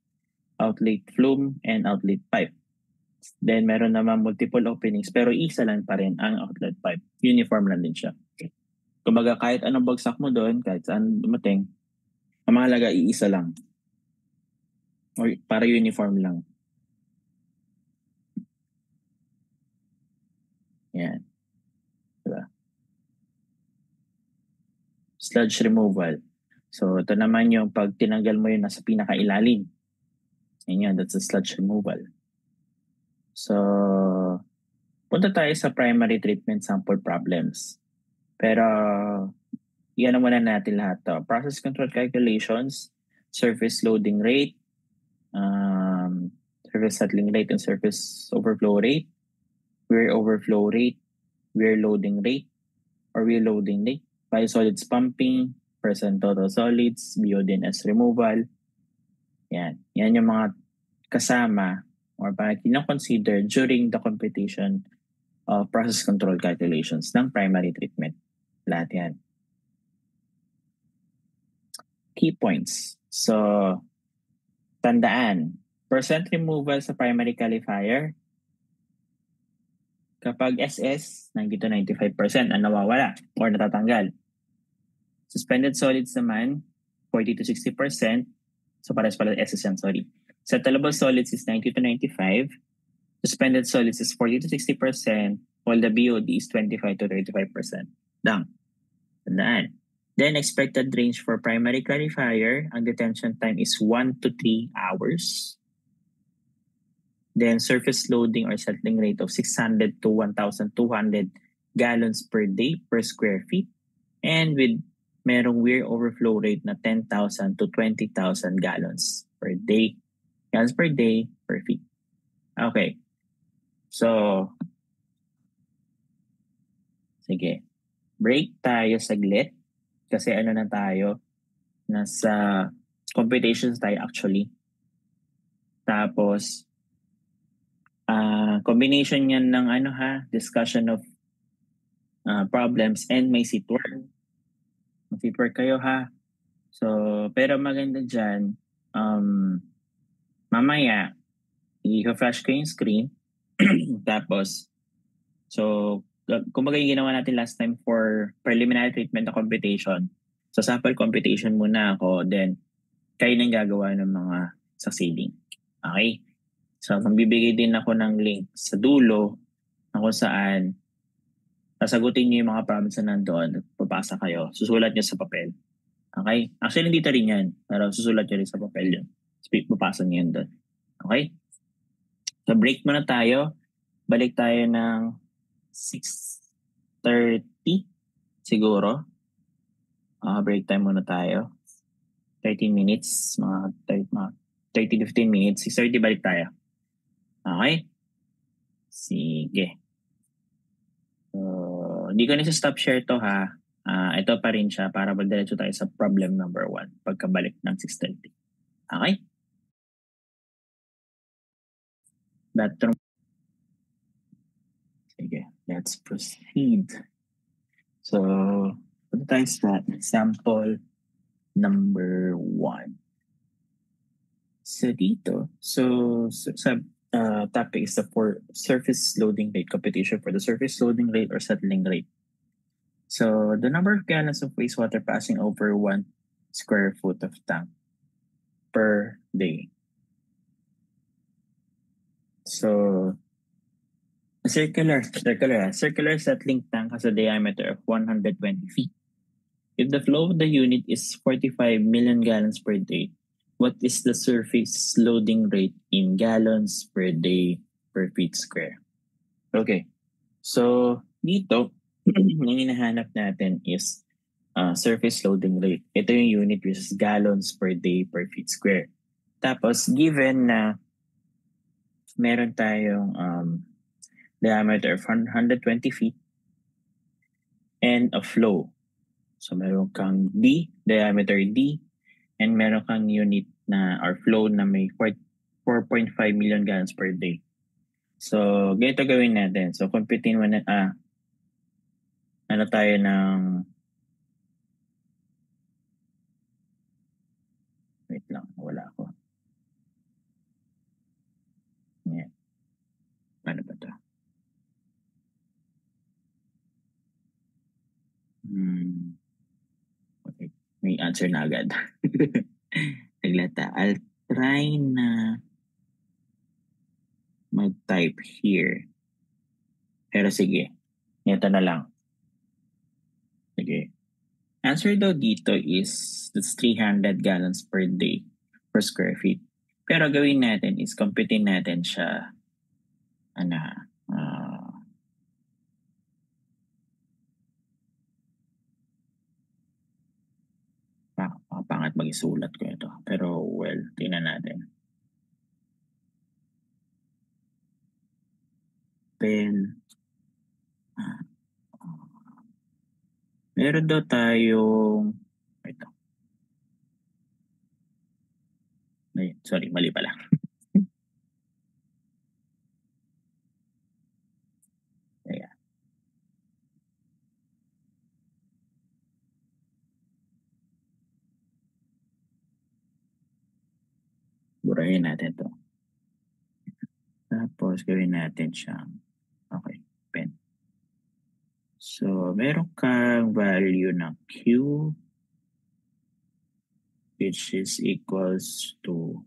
outlet flume, and outlet pipe. Then meron naman multiple openings pero isa lang pa rin ang outlet pipe. Uniform lang din siya. Kumbaga kahit anong bagsak mo doon, kahit saan dumating, ang mahalaga iisa lang. Or para uniform lang. Yan. Diba? Sludge removal. So ito naman yung pag tinanggal mo yun nasa pinakailalim. Yan, that's a sludge removal. So, punta tayo sa primary treatment sample problems. Pero, yan muna natin lahat to. Process control calculations, surface loading rate, surface settling rate and surface overflow rate, weir overflow rate, weir loading rate, or weir loading rate, biosolids pumping, percent total solids, BODNS removal. Yan. Yan yung mga kasama or parang kinoconsider during the computation of process control calculations ng primary treatment. Lahat yan. Key points. So, tandaan, percent removal sa primary qualifier, kapag SS, 90 to 95% ang nawawala or natatanggal. Suspended solids naman, 40 to 60%. So, pares pala SS yan, sorry. Settleable solids is 90 to 95. Suspended solids is 40 to 60%, while the BOD is 25 to 35%. Lang. Tandaan. Then, expected range for primary clarifier, ang detention time is 1 to 3 hours. Then, surface loading or settling rate of 600 to 1,200 gallons per day per square feet. And with merong weir overflow rate na 10,000 to 20,000 gallons per day. Gallons per day per feet. Okay. So, sige. Break tayo saglit. Kasi ano na tayo? Nasa computations tayo actually. Tapos, combination yan ng discussion of problems and may seatwork. Mag-seatwork kayo ha. So, pero maganda dyan, mamaya, i-flash ko yung screen. Tapos, so, kumbaga yung ginawa natin last time for preliminary treatment na computation. So, sample computation muna ako, then, kayo nang gagawa ng mga succeeding. Okay? So, magbibigay din ako ng link sa dulo na kung saan sasagutin niyo yung mga problems na nandoon at papasa kayo. Susulat niyo sa papel. Okay? Actually, hindi rin yan. Pero susulat niyo rin sa papel yun. Papasa niyo yun doon. Okay? So, break muna tayo. Balik tayo ng 6:30 siguro. Break time muna tayo. 13 minutes. Mga 30 to 15 minutes. 6:30 balik tayo. Okay? Sige. So, hindi ko nasa-stop share to ha. Ito pa rin siya para magdiretso tayo sa problem number 1 pagkabalik ng 6:30. Okay? Bathroom. Sige, let's proceed. So, punta tayo sa sample number 1. So, dito, sa topic is the surface loading rate computation for the surface loading rate or settling rate. So, the number of gallons of wastewater passing over 1 square foot of tank per day. So, Circular settling tank has a diameter of 120 feet. If the flow of the unit is 45 million gallons per day, what is the surface loading rate in gallons per day per feet square? Okay. So, dito, yung hinahanap natin is surface loading rate. Ito yung unit which is gallons per day per feet square. Tapos, given na meron tayong diameter of 120 feet and a flow. So, meron kang diameter D, and meron kang unit na or flow na may 4.5 million gallons per day. So, ganito gawin natin. So, computein mo na, ano tayo ng, wait lang, wala ako. Yan. Paano ba ito? Okay. May answer na agad. Naglata. I'll try na mag-type here. Pero sige. Ito na lang. Sige. Answer daw dito is that's 300 gallons per day per square feet. Pero gawin natin is computein natin siya pangat mag-isulat ko ito. Pero well, tingnan natin. Pen. Meron daw tayong ito. Ay, sorry, mali pala. Ayan. Burahin natin to. Tapos gawin natin siyang okay, pen. So, meron kang value ng Q which is equals to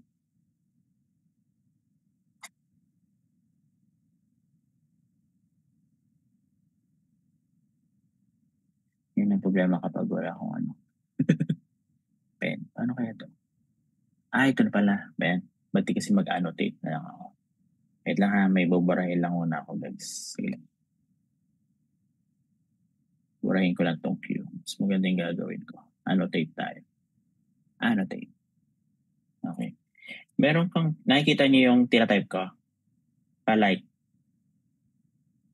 yun ang problema kapag wala akong ano. Pen. Ano kaya to? Ito na pala. Pen. Ba't di kasi mag-annotate na lang ako? Wait lang ha, may buburahin lang muna ako guys. Sige lang. Burahin ko lang tong Q. Mas maganda yung gagawin ko. Annotate tayo. Annotate. Okay. Meron kang, nakikita niyo yung tinatype ko? Pa-like.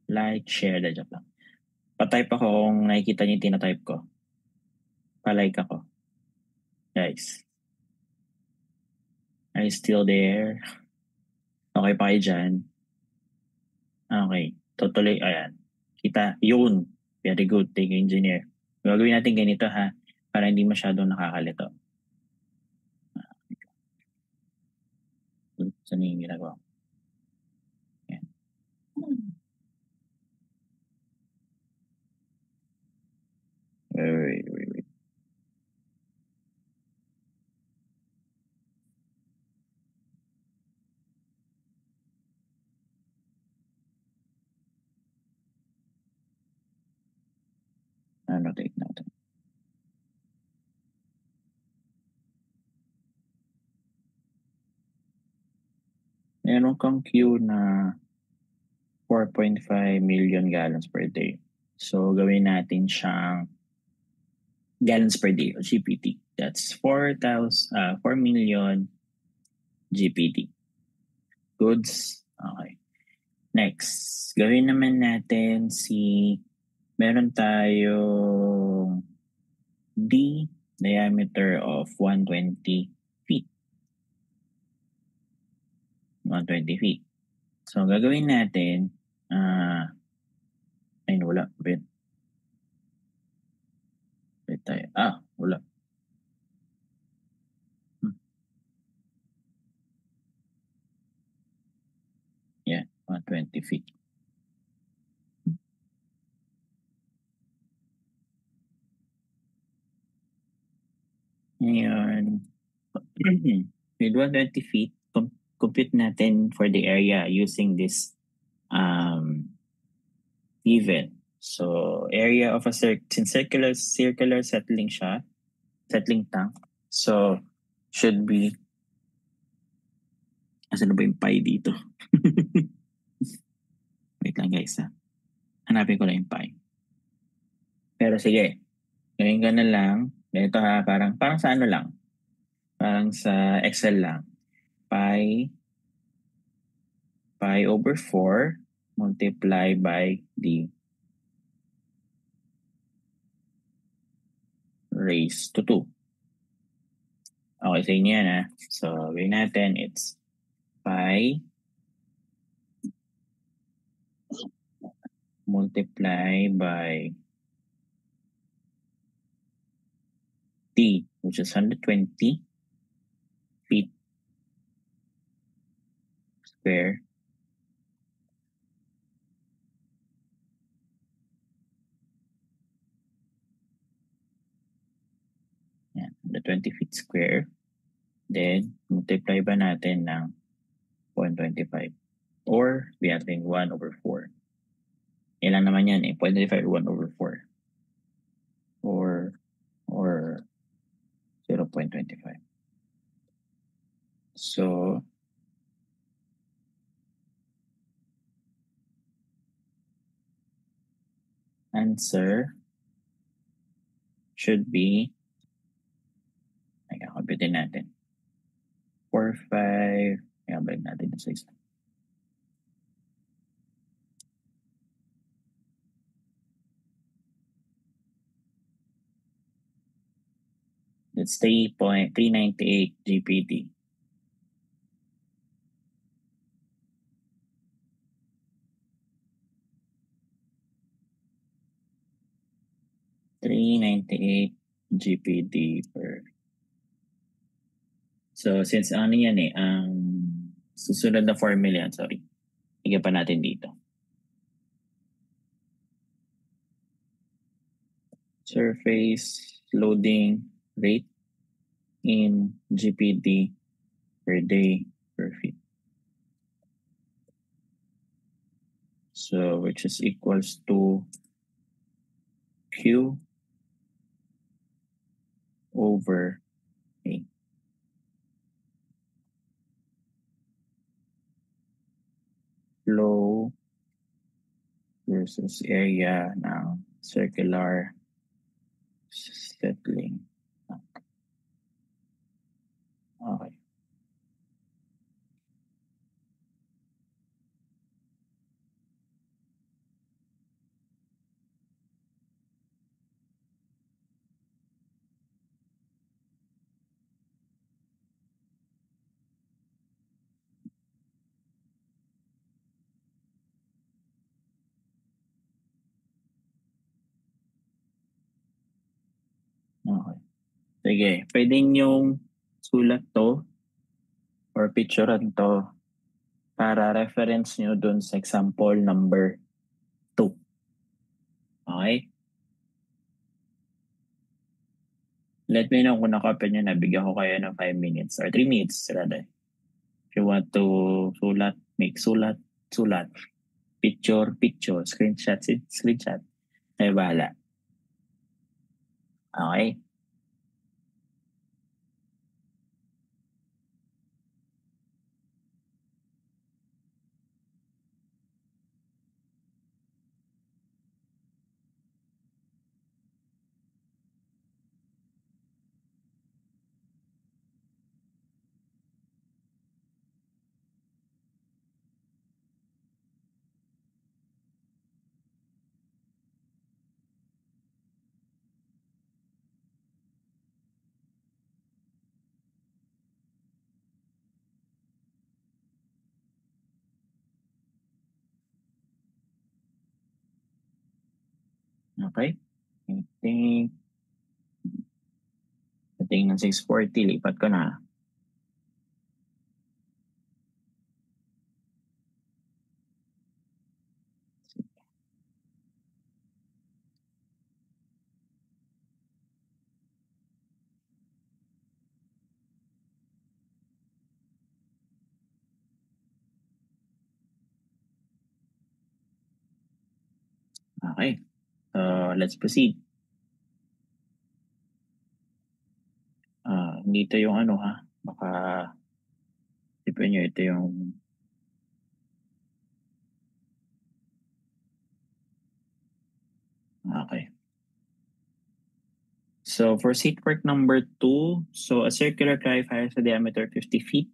Like, share, na joke lang. Pa-type ako kung nakikita niyo yung tinatype ko. Pa-like ako. Guys. Are you still there? Okay pa kayo dyan? Okay. Tutuloy. Ayan. Kita. Yun. Very good. Thank you, engineer. Gagawin natin ganito ha. Para hindi masyadong nakakalito. Saan yung ginagawa? Ayan. Wait. Annotate natin. Meron kang Q na 4.5 million gallons per day. So, gawin natin siyang gallons per day o GPT. That's 4 million GPT. Goods. Okay. Next, gawin naman natin meron tayong D diameter of 120 feet. 120 feet. So, gagawin natin, ayun, wala. Wait tayo. Wala. Yeah, 120 feet. Ngayon, with 120 feet, compute natin for the area using this given. So area of a since circular settling siya, settling tank. So should be, asan na ba yung pi dito? Wait lang guys ha. Hanapin ko lang yung pi. Pero sige, gawin ka na lang. Ganito ha, parang sa ano lang. Parang sa Excel lang. Pi over 4 multiply by the raised to 2. Okay, sa inyo yan ha. So, gawin natin, it's pi multiply by t, which is 120 feet square yan, 120 feet square. Then, multiply ba natin ng 0.25 or we are saying 1 over 4. Ilan naman yan eh, 0.25 or 1 over 4 or 0.25. So, answer should be, ay, computin natin. 4, 5, ay, balik natin sa isa. That's 3.398 GPD. $398 GPD per. So since ano yan eh, ang susunod na formula, sorry. Higyan pa natin dito. Surface loading rate in GPD per day per feet. So which is equals to Q over A. Flow versus area ng circular settling. Okay. Okay. Sige, pwede yung sulat to or picturean to para reference nyo dun sa example number 2. Okay? Let me know kung nakapin nyo na. Bigyan ko kayo ng 5 minutes or 3 minutes rather. If you want to sulat, make sulat. Picture, screenshot. Ay bahala. Okay? Okay? I think ng 640, lipat ko na. Okay. So, let's proceed. Hindi ito yung ano ha. Baka tipin nyo ito yung okay. So for seat work number 2, so a circular clarifier has a diameter 50 feet.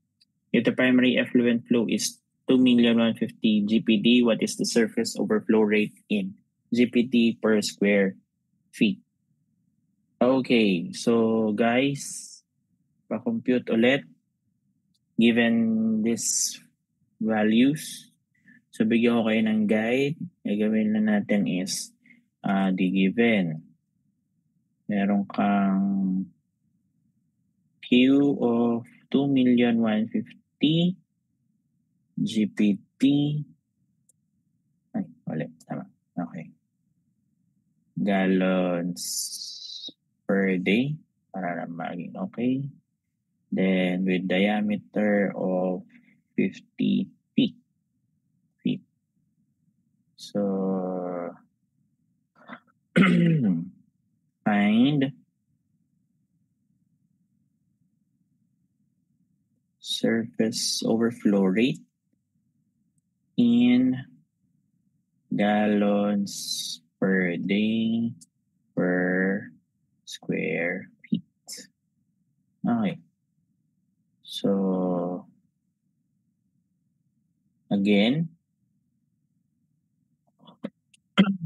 If the primary effluent flow is 2,150 GPD, what is the surface overflow rate in GPD per square feet? Okay, so guys, pa-compute ulit. Given these values, so bigyan ko kayo ng guide. Gagawin na natin is the given. Meron kang Q of 2,150,000 GPT. Ay, wala. Tama. Okay. Gallons per day. Para na maging okay. Then with diameter of 50 feet. So, find surface overflow rate in gallons per day per square feet. Okay. So, again,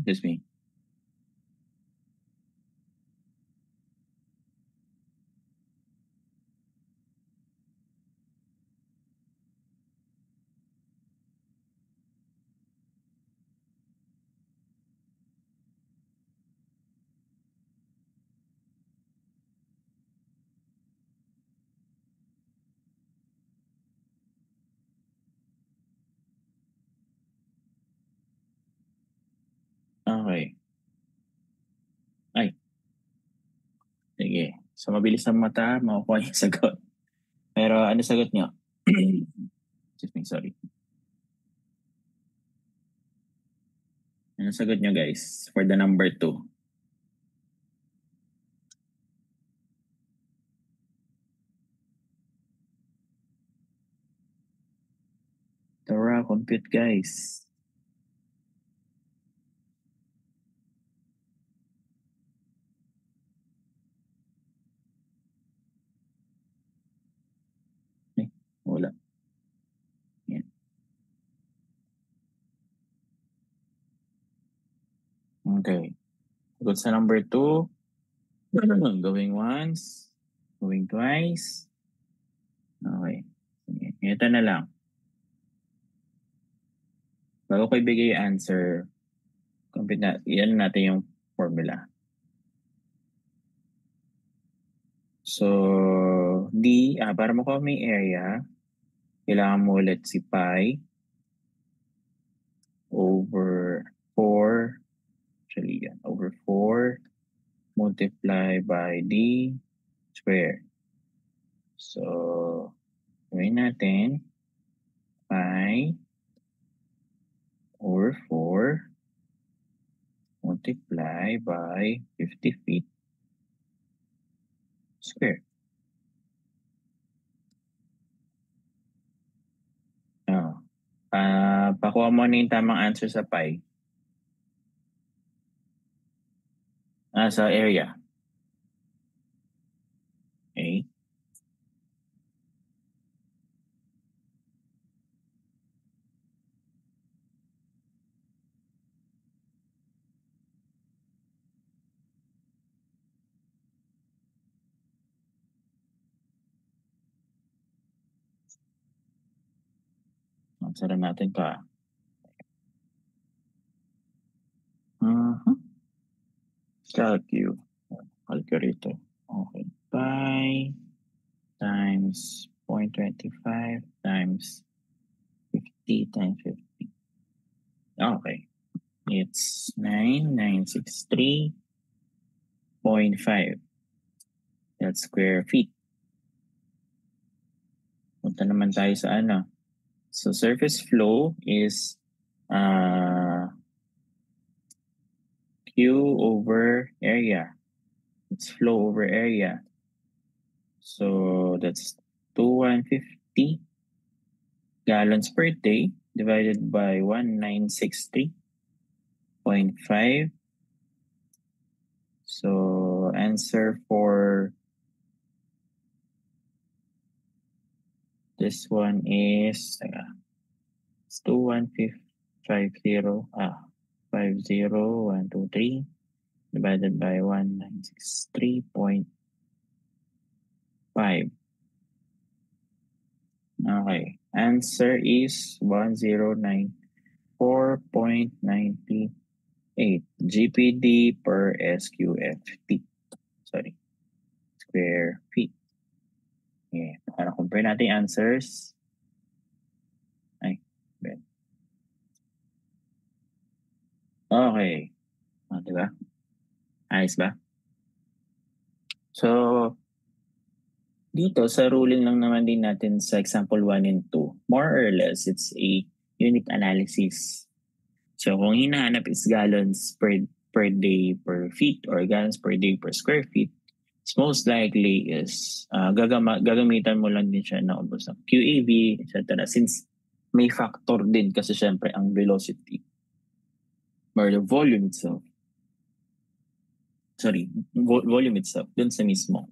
excuse me. Okay. Ay. Sige. So, mabilis ang mata, makukuha yung sagot. Pero ano sagot nyo? Excuse me, sorry. Ano sagot nyo guys for the number 2? Tara, compute guys. Wala. Yan. Okay. Sagot sa number 2. Going once. Going twice. Okay. Sige. Ito na lang. Bago ko ibigay yung answer, compute na, yan natin yung formula. So, para makuha mo yung area, kailangan mo ulit si pi over 4, actually yan, over 4 multiply by d square. So, gawin natin pi over 4 multiply by 50 feet square. Pakuha mo na yung tamang answer sa pi. Sa area. Okay. Answer natin pa. Calculator. Okay. Pi times 0.25 times 50 times 50. Okay. It's 9963.5. That's square feet. Punta naman tayo sa ano. So surface flow is Q over area. It's flow over area. So that's 2150 gallons per day divided by 1963.5. So answer for this one is it's 50 divided by 1963.5. Okay, answer is 1094.98 GPD per SQFT. Sorry, square feet. Yeah, para compare natin answers. Ay, good. Okay. Diba? Ayos ba? So, dito sa ruling lang naman din natin sa example 1 and 2, more or less, it's a unit analysis. So, kung hinahanap is gallons per day per feet or gallons per day per square feet, it's most likely is gagamitan mo lang din siya na ubos ng QAV, etc. Since may factor din kasi syempre ang velocity or the volume itself. Sorry, volume itself dun sa mismo.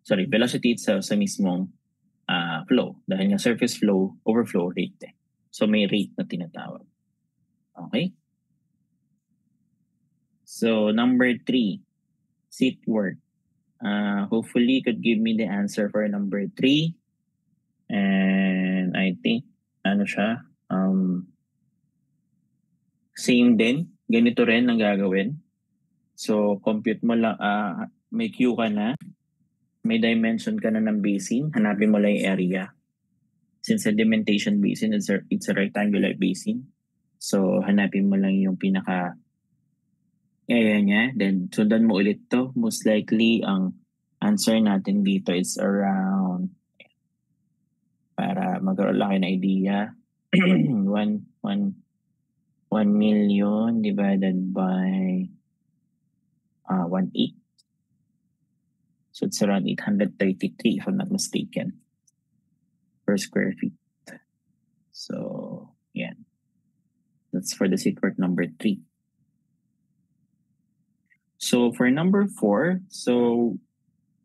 Velocity itself sa mismong flow. Dahil nga surface flow, overflow rate. So may rate na tinatawag. Okay? So number 3, seat work. Hopefully, you could give me the answer for number 3. And I think, same din. Ganito rin ang gagawin. So, compute mo lang, may Q ka na, may dimension ka na ng basin, hanapin mo lang yung area. Since sedimentation basin, it's a rectangular basin. So, hanapin mo lang yung pinaka area niya. Then, sundan mo ulit to. Most likely, ang answer natin dito is around, para magkaroon lang kayo na idea, 1 million divided by 1/8. So it's around 833 if I'm not mistaken per square feet. So yeah, that's for the seat work number 3. So for number 4, so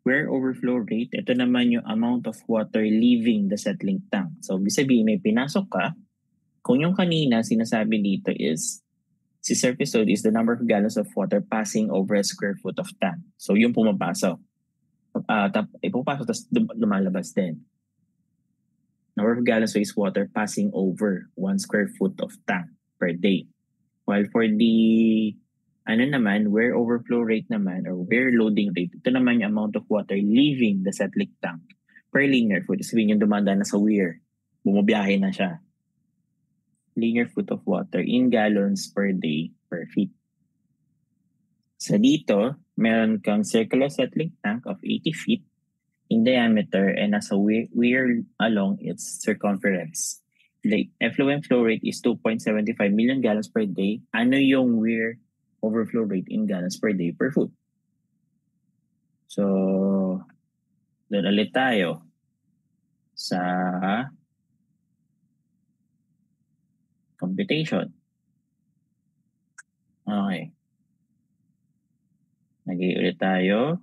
wear overflow rate, ito naman yung amount of water leaving the settling tank. So ibig sabihin may pinasok ka, kung yung kanina sinasabi dito is si surface load is the number of gallons of water passing over a square foot of tank. So yung pumapasok. Pumapasok tapos lumalabas din. Number of gallons of wastewater passing over 1 square foot of tank per day. While for the wear overflow rate naman or wear loading rate, ito naman yung amount of water leaving the settling tank per linear foot. Sabihin yung dumanda na sa weir, bumabiyahe na siya. Linear foot of water in gallons per day per feet. So dito, meron kang circular settling tank of 80 feet in diameter and nasa weir along its circumference. The effluent flow rate is 2.75 million gallons per day. Ano yung weir overflow rate in gallons per day per foot? So, doon ulit tayo sa computation. Okay. Nag-i-ulit tayo.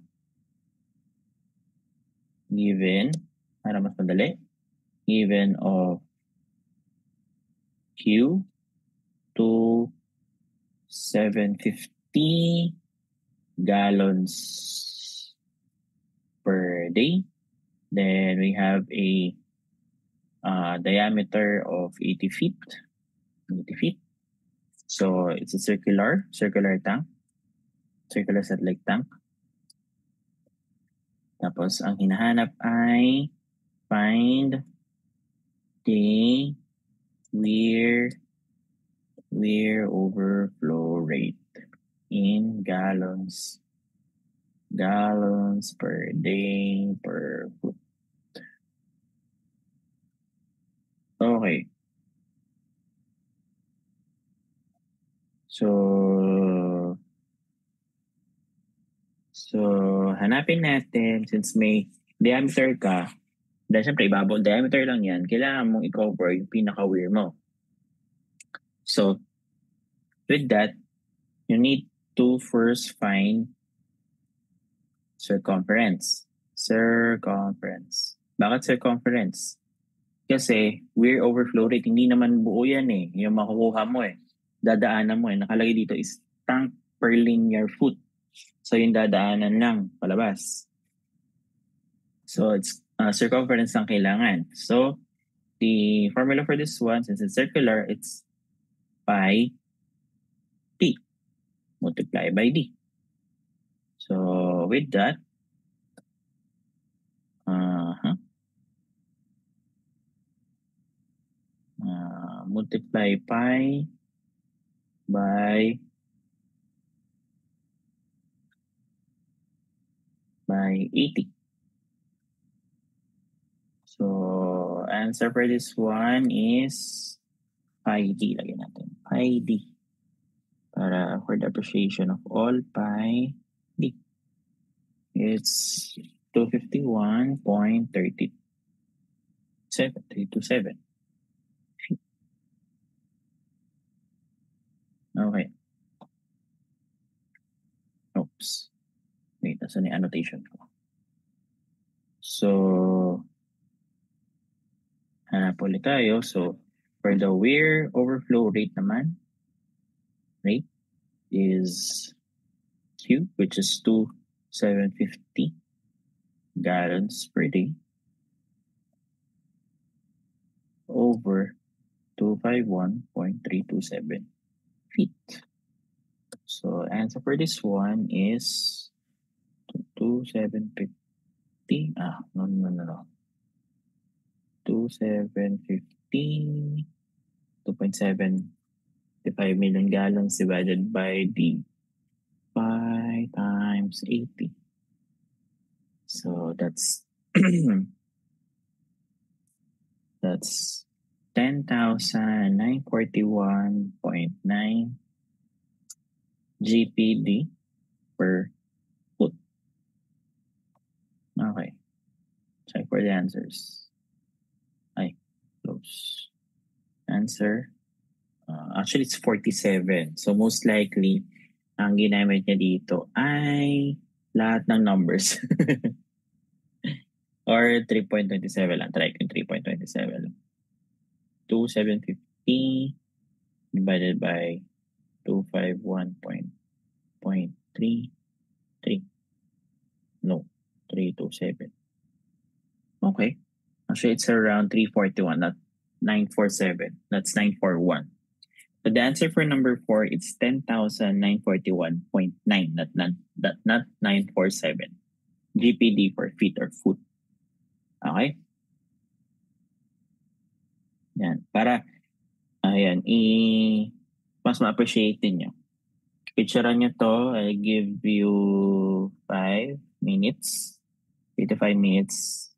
Given, para mas madali, given of Q to 750 gallons per day. Then we have a diameter of 80 feet. So it's a circular tank. Circular satellite tank. Tapos ang hinahanap ay find the weir overflow rate in gallons per day per foot. Okay. So, hanapin natin since may diameter ka, dahil syempre ibabaw diameter lang yan, kailangan mong i-cover yung pinaka-wear mo. So, with that, you need to first find circumference. Circumference. Bakit circumference? Kasi wear overflow rate, hindi naman buo yan eh. Yung makukuha mo eh. Dadaanan mo eh. Nakalagay dito is tank per linear foot. So yung dadaanan lang palabas. So it's circumference ang kailangan. So the formula for this one, since it's circular, it's pi t multiplied by d. So with that, multiply pi by 80. So answer for this one is pi d. Lagyan natin pi d para for the appreciation of all pi d. It's 251.327. Okay. Oops. Wait, nasa na annotation ko. So, hanap ulit tayo. So, for the wear overflow rate naman, rate is Q, which is 2,750 gallons per day over 251.327 feet. So, answer for this one is 2,750. No. 2,750, 2.75 million gallons divided by the 5 times 80. So that's that's 10,941.9 GPD per foot. Okay. Check for the answers. Ay, close. Answer. Actually, it's 47. So most likely, ang ginamit niya dito ay lahat ng numbers. Or 3.27 lang. Try ko yung 3.27. 2,750 divided by 251.3. No, 327. Okay. Actually, it's around 341, not 947. That's 941. So the answer for number 4 is 10,941.9, not 947. GPD for feet or foot. Okay? Yan. Para, ayan, mas ma-appreciate nyo. Picturean nyo to. I give you 5 minutes. 3 to 5 minutes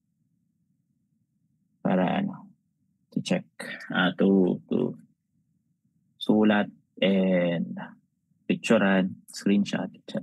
para to check, to sulat and picturean, screenshot, etc.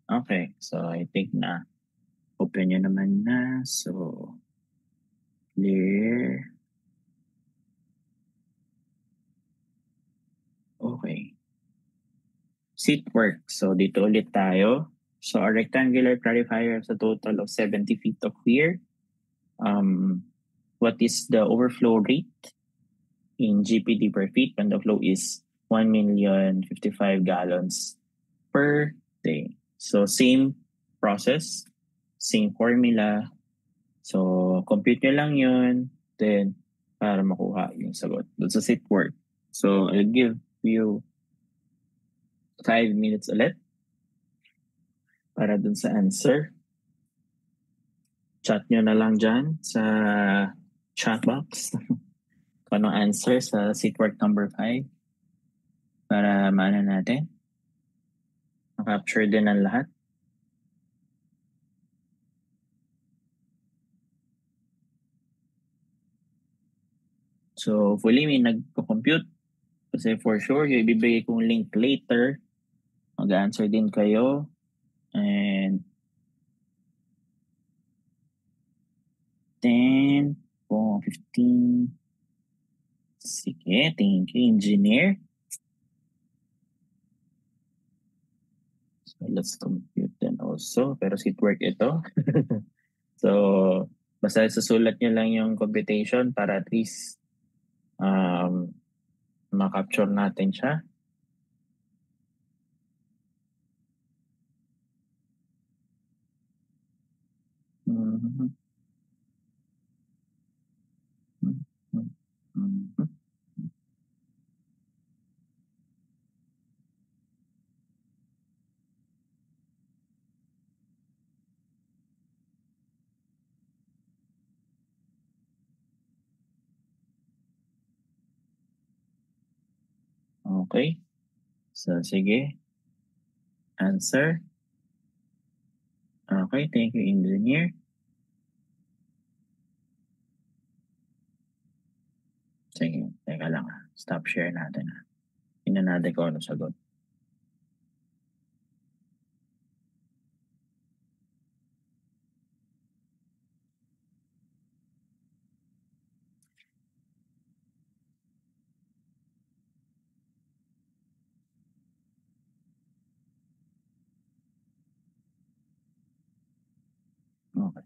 Okay, so I think na open nyo naman na. So, clear. Okay. Seat work. So, dito ulit tayo. So, a rectangular clarifier has a total of 70 feet of weir. What is the overflow rate in GPD per feet when the flow is 1,055 gallons per day? So, same process, same formula. So, compute nyo lang yun. Then, para makuha yung sagot. Doon sa seat work. So, I'll give you 5 minutes ulit para dun sa answer. Chat nyo na lang dyan sa chat box kung anong answer sa seat work number 5 para maano natin. Makapture din ang lahat. So, hopefully may nagpo-compute. Kasi for sure, yung ibibigay kong link later, mag-answer din kayo. And 10, 15. Sige, thank you, engineer. So, let's compute then also. Pero seat work ito. So, basta susulat nyo lang yung computation para at least ma-capture natin siya. Mhm. Mhm. Okay. So, sige. Answer. Okay, thank you, engineer. Sige, teka lang. Stop share natin. Tingnan natin kung ano sagot. Okay.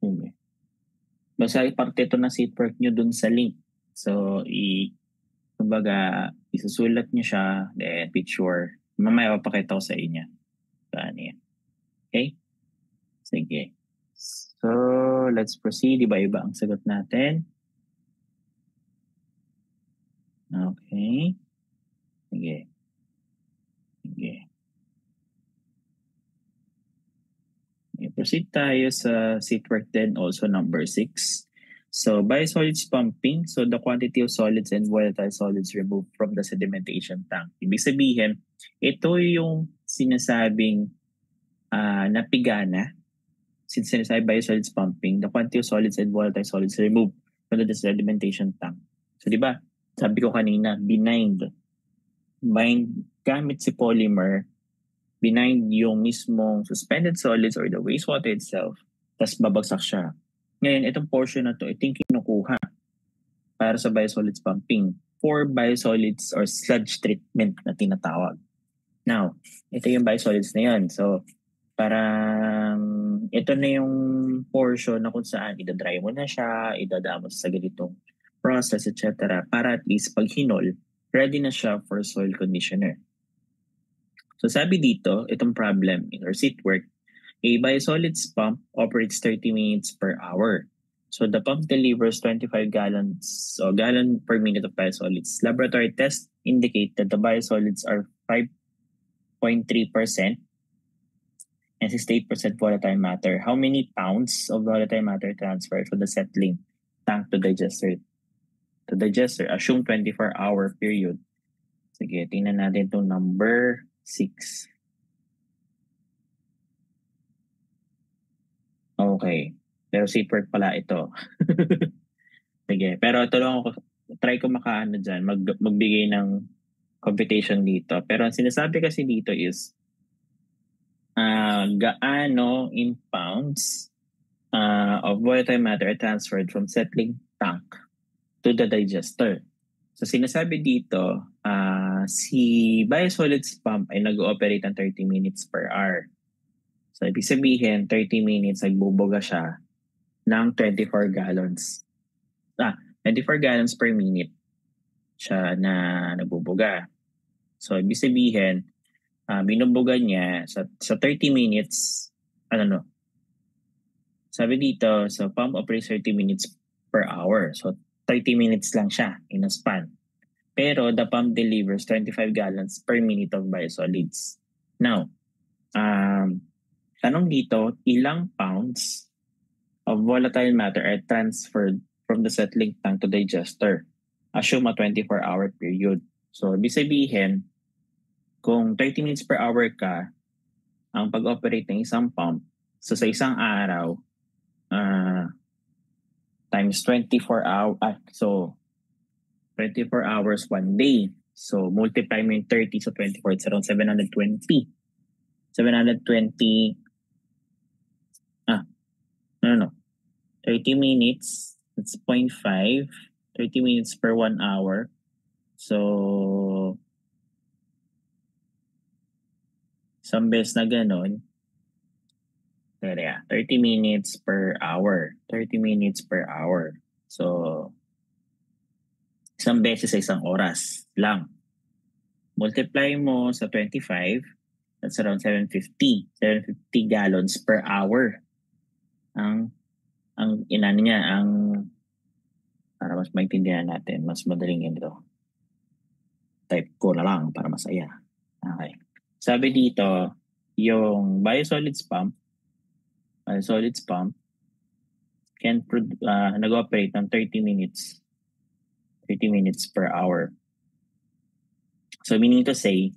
Sige. Basta iparte ito na seat work nyo dun sa link. So, kumbaga, isusulat nyo siya, then picture. Mamaya papakita ko sa inyo. Paano yan. Okay? Sige. So, let's proceed. Iba-iba ang sagot natin. Okay. Sige. Sige. Proceed tayo sa seat work then also number 6. So, biosolids pumping. So, the quantity of solids and volatile solids removed from the sedimentation tank. Ibig sabihin, ito yung sinasabing napigana. Since sinasabi biosolids pumping, the quantity of solids and volatile solids removed from the sedimentation tank. So, di ba? Sabi ko kanina, bind gamit si polymer, bind yung mismong suspended solids or the wastewater itself, tapos babagsak siya. Ngayon, itong portion na to, ito yung kinukuha para sa biosolids pumping for biosolids or sludge treatment na tinatawag. Now, ito yung biosolids na yan. So, parang ito na yung portion na kung saan idadry mo na siya, idadamos sa ganitong process, etc. Para at least pag hinol, ready na siya for soil conditioner. So sabi dito, itong problem in our seat work, a biosolids pump operates 30 minutes per hour. So the pump delivers 25 gallons or gallon per minute of biosolids. Laboratory tests indicate that the biosolids are 5.3% and 68% volatile matter. How many pounds of volatile matter transferred from the settling tank to digester? To digester, assume 24-hour period. Sige, tingnan natin itong number 6. Okay. Pero safe word pala ito. Sige, pero tulungan ko, try ko makaano dyan, magbigay ng computation dito. Pero ang sinasabi kasi dito is, gaano in pounds of volatile matter are transferred from settling tank to the digester. So sinasabi dito, si biosolids pump ay nag-ooperate ng 30 minutes per hour. So ibig sabihin, 30 minutes nagbubuga siya ng 24 gallons. 24 gallons per minute siya na nagbubuga. So ibig sabihin, binubuga niya sa 30 minutes, sabi dito, so pump operates 30 minutes per hour. So 30 minutes lang siya in a span. Pero the pump delivers 25 gallons per minute of biosolids. Now, tanong dito, ilang pounds of volatile matter are transferred from the settling tank to digester? Assume a 24-hour period. So, ibig sabihin, kung 30 minutes per hour ka, ang pag-operate ng isang pump, so sa isang araw, times 24 hours, so 24 hours one day. So, multiply mo yung 30 sa 24, it's around 720. 720, 30 minutes, it's 0.5, 30 minutes per 1 hour. So, isang beses na ganon, 30 minutes per hour. 30 minutes per hour. So, isang beses sa isang oras lang. Multiply mo sa 25, that's around 750. 750 gallons per hour. Ang inano niya, para mas maintindihan natin, mas madaling ito. Type ko na lang para masaya. Okay. Sabi dito, yung biosolids pump can nag-operate ng 30 minutes per hour. So meaning to say,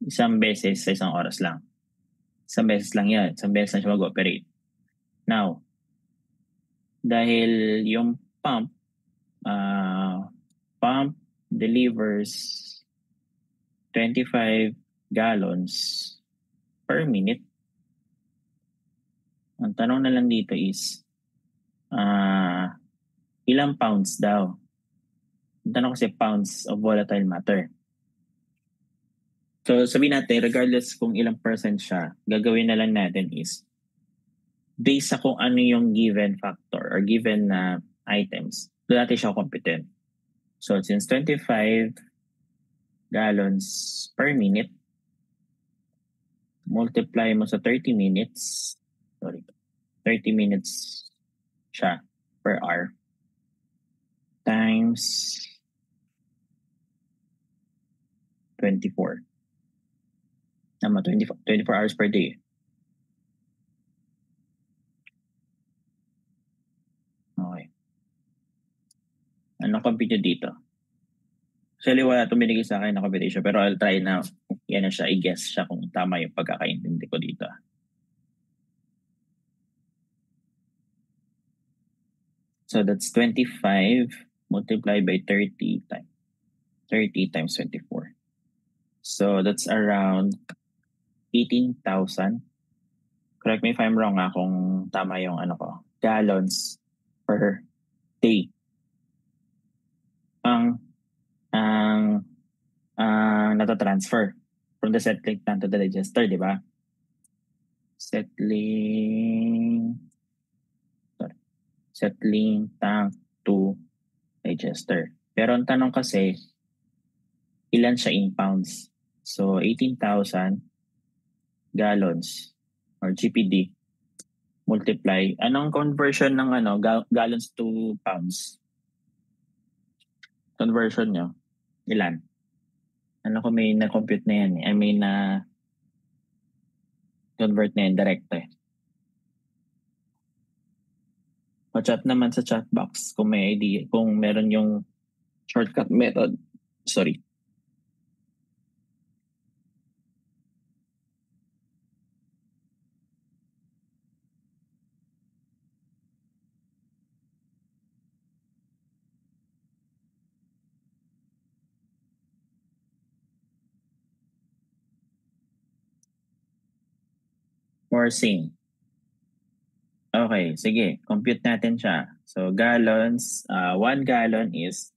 isang beses sa isang oras lang. Isang beses lang yan. Isang beses lang siya mag-operate. Now, dahil yung pump delivers 25 gallons per minute. Ang tanong na lang dito is, ilang pounds daw? Ang tanong kasi pounds of volatile matter. So sabihin natin, regardless kung ilang percent siya, gagawin na lang natin is, based sa kung ano yung given factor or given na items, doon natin siya computin. So since 25 gallons per minute, multiply mo sa 30 minutes siya per hour, times 24. 24 hours per day. Okay. Ano compute dito? Actually, wala itong binigay sa akin na computation, pero I'll try na yan na siya, i-guess siya kung tama yung pagkakaintindi ko dito. So that's 25 multiplied by 30 times 24. So that's around 18,000. Correct me if I'm wrong kung tama yung gallons per day. Ang nata-transfer from the settling tank to the digester, di ba? Settling tank to digester. Pero ang tanong kasi, ilan siya in pounds? So 18,000 gallons or GPD multiply. Anong conversion ng gallons to pounds? Conversion nyo? Ilan? Ko may na-compute na yan. I mean, convert na yun direct eh. Pa-chat naman sa chat box kung may idea, kung meron yung shortcut method. Sorry. Forcing. Okay, sige. Compute natin siya. So, gallons, 1 gallon is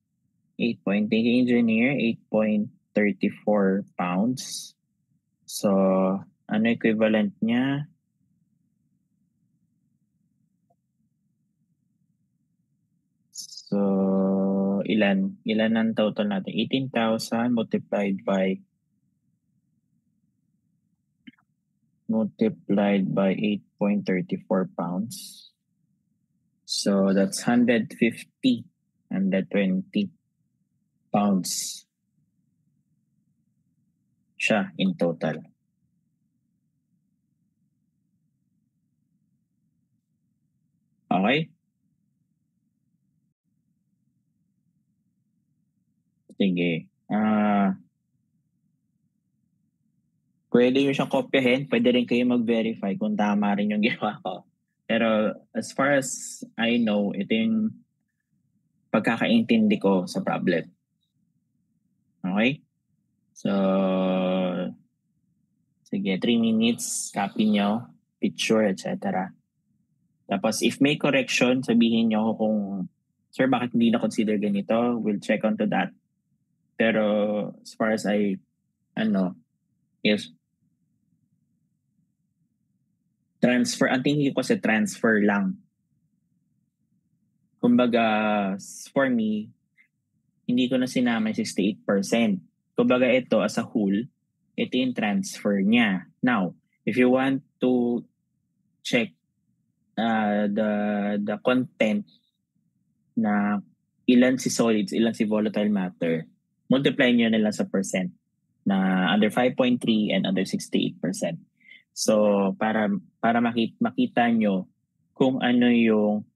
8 point, thank you, engineer, 8.34 pounds. So, ano equivalent niya? So, ilan? Ilan ang total natin? 18,000 multiplied by 8.34 pounds. So, that's 150, 120 pounds siya in total. Okay? Sige. Pwede nyo siyang kopyahin. Pwede rin kayo mag-verify kung tama rin yung ginawa ko. Pero as far as I know, ito yung pagkakaintindi ko sa problem. Okay? So, sige, 3 minutes, copy nyo, picture, etc. Tapos if may correction, sabihin nyo kung, sir, bakit hindi na-consider ganito? We'll check onto that. Pero as far as I, is transfer, ang tingin ko kasi transfer lang. Kumbaga, for me, hindi ko na sinama yung 68%. Kumbaga ito as a whole, ito yung transfer niya. Now, if you want to check the content na ilan si solids, ilan si volatile matter, multiply nyo na lang sa percent na under 5.3 and under 68%. So, para makita nyo kung ano yung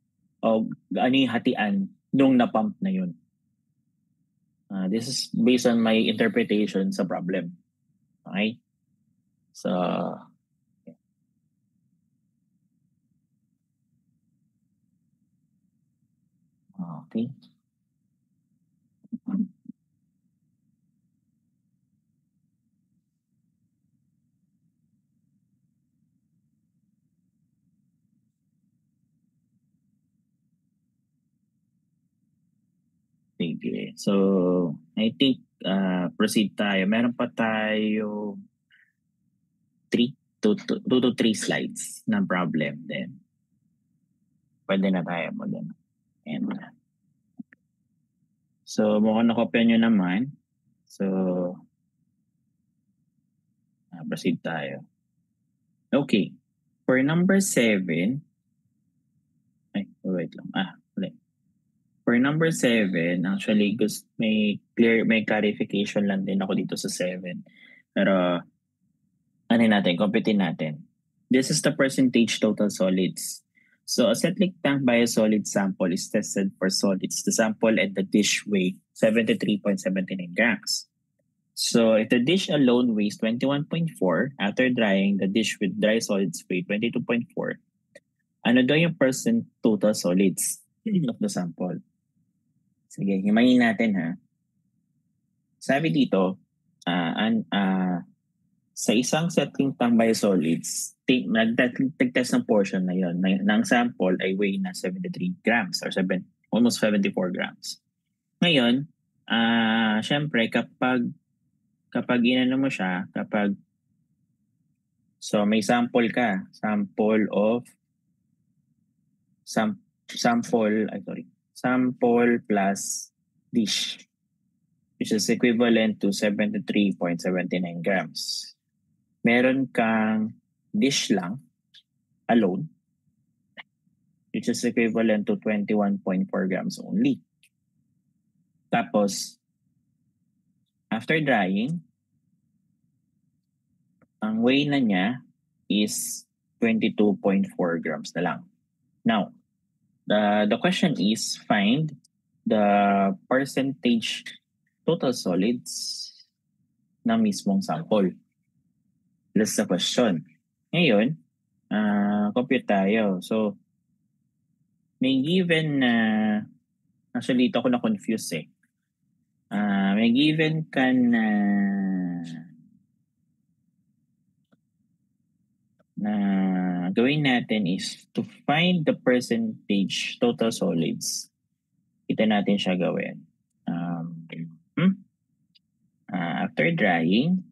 hatian nung na-pump na yun. This is based on my interpretation sa problem. Okay? So, okay. Sige. So, I think proceed tayo. Meron pa tayo 2 to 3 slides ng problem. Then, pwede na tayo mag-ano. And, so, mukhang nakopya nyo naman. So, proceed tayo. Okay. For number 7, wait lang. Ulit. For number 7, actually, may clarification lang din ako dito sa 7. Pero, computin natin. This is the percentage total solids. So, a Setlick tank biosolid sample is tested for solids. The sample and the dish weigh 73.79 grams. So, if the dish alone weighs 21.4, after drying, the dish with dry solids weigh 22.4. Ano daw yung percent total solids of the sample? Sige, himayin natin ha. Sabi dito, sa isang setting tank biosolids, nag-test ng portion na yon ng sample ay weigh na 73 grams or almost 74 grams. Ngayon, syempre kapag inano mo siya, so may sample ka, sample plus dish, which is equivalent to 73.79 grams. Meron kang dish lang, alone, which is equivalent to 21.4 grams only. Tapos, after drying, ang weigh na niya is 22.4 grams na lang. Now, the question is find the percentage total solids na mismong sample. That's the question. Ngayon, compute tayo. So, may given na, actually ito ako na-confuse eh. May given ka na gawin natin is to find the percentage total solids. Ito natin siya gawin. After drying,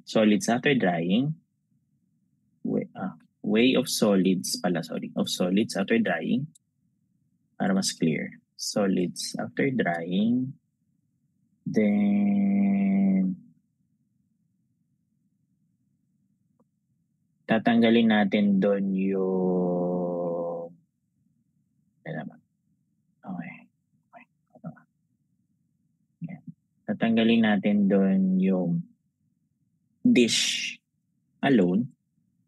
solids after drying, way of solids pala, of solids after drying, para mas clear. Solids after drying, then tatanggalin natin doon yung tatanggalin natin doon yung dish alone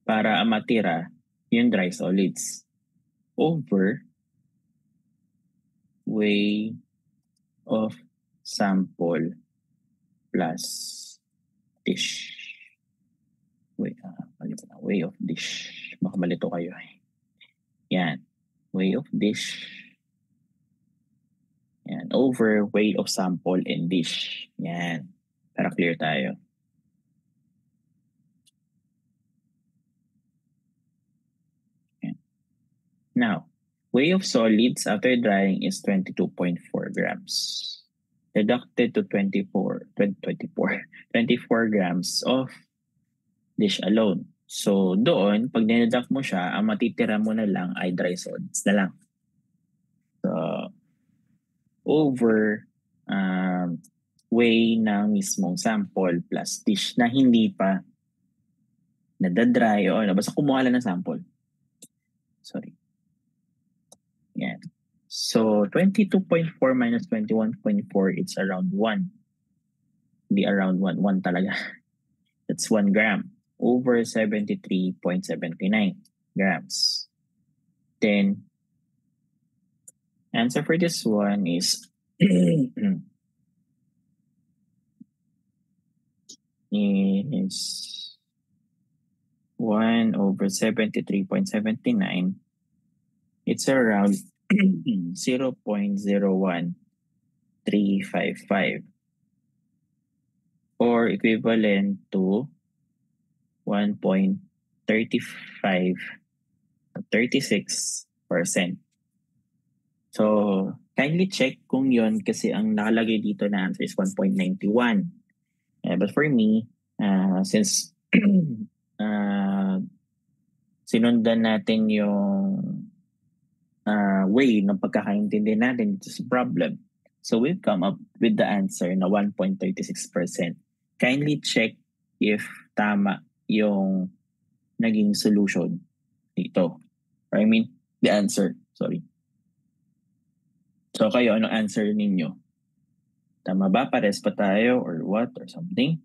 para matira yung dry solids over way of sample plus dish. Way of dish. Baka malito kayo. Yan. Way of dish. Yan. Over way of sample and dish. Yan. Para clear tayo. Yan. Now, way of solids after drying is 22.4 grams. Deducted to 24 grams of dish alone. So, doon, pag dineduct mo siya, ang matitira mo na lang ay dry solids na lang. So, over way ng mismong sample plus dish na hindi pa nadadry o basta kumuha lang ng sample. Sorry. Yan. So, 22.4 minus 21.4, it's around 1. Hindi around 1. 1 talaga. That's 1 gram. Over 73.79 grams. Then, answer for this one is is 1 over 73.79. It's around 0.01355 or equivalent to 1.35 36%. So, kindly check kung yon kasi ang nakalagay dito na answer is 1.91. But for me, since sinundan natin yung way ng pagkakaintindi natin dito sa problem. So, we've come up with the answer na 1.36%. Kindly check if tama yung naging solution dito. Or I mean, the answer. Sorry. So, kayo, ano answer ninyo? Tama ba? Pares pa tayo or what? Or something?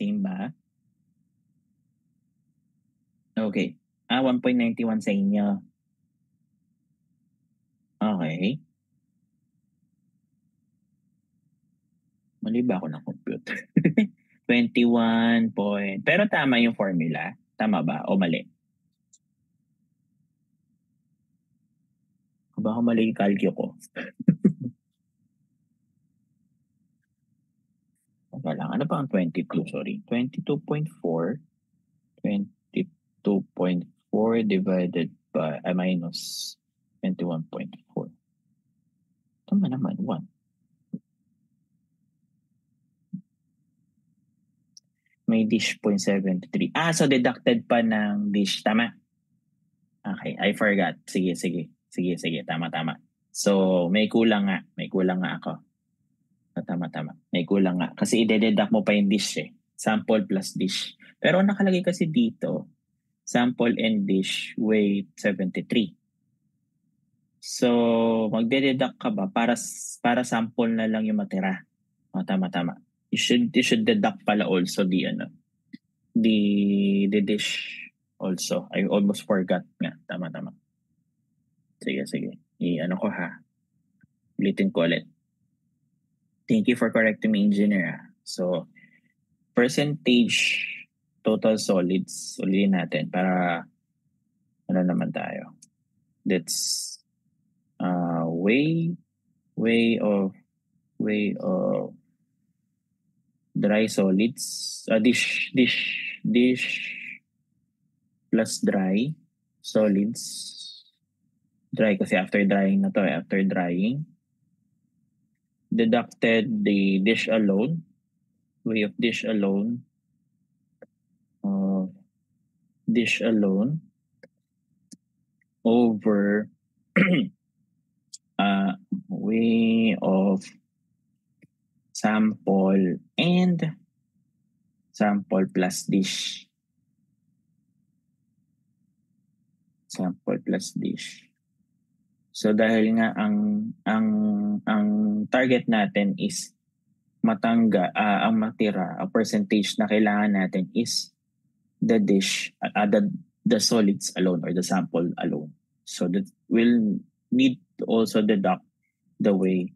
Same ba? Okay. 1.91 sa inyo. Okay. Mali ba ako ng compute? 21 point. Pero tama yung formula. Tama ba? O mali? Baka mali yung calcio ko. Lang. Ano pa ang 22? Sorry. 22.4. 22.4 divided by minus 21.4. Tama naman. 1. May dish 0.73. So deducted pa ng dish. Tama? Okay, I forgot. Sige. Tama. So, may kulang nga. May kulang nga ako. Tama. May kulang nga. Kasi i-deduct mo pa yung dish eh. Sample plus dish. Pero nakalagay kasi dito, sample and dish weight 73. So, magde-deduct ka ba para sample na lang yung matira? Tama. You should deduct pala also the dish also. I almost forgot nga. Tama. Sige. I-ano ko ha. Ulitin ko ulit. Thank you for correcting me, engineer. So, percentage total solids. Ulitin natin para ano naman tayo. That's way of dry solids. Dish plus dry solids. Dry kasi after drying na to. After drying, deducted the dish alone. Way of dish alone. Dish alone over way of sample and sample plus dish. Sample plus dish. So dahil nga ang target natin is ang matira, a percentage na kailangan natin is the dish, the solids alone or the sample alone. So that will need to also deduct the weight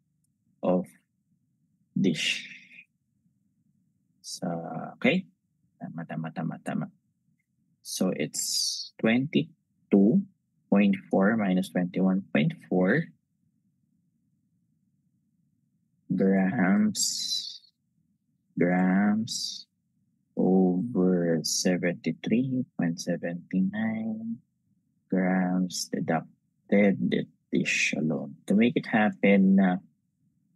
of dish. So, okay? Tama. So it's 22.4 minus 21.4 grams over 73.79 grams deducted the dish alone. To make it happen,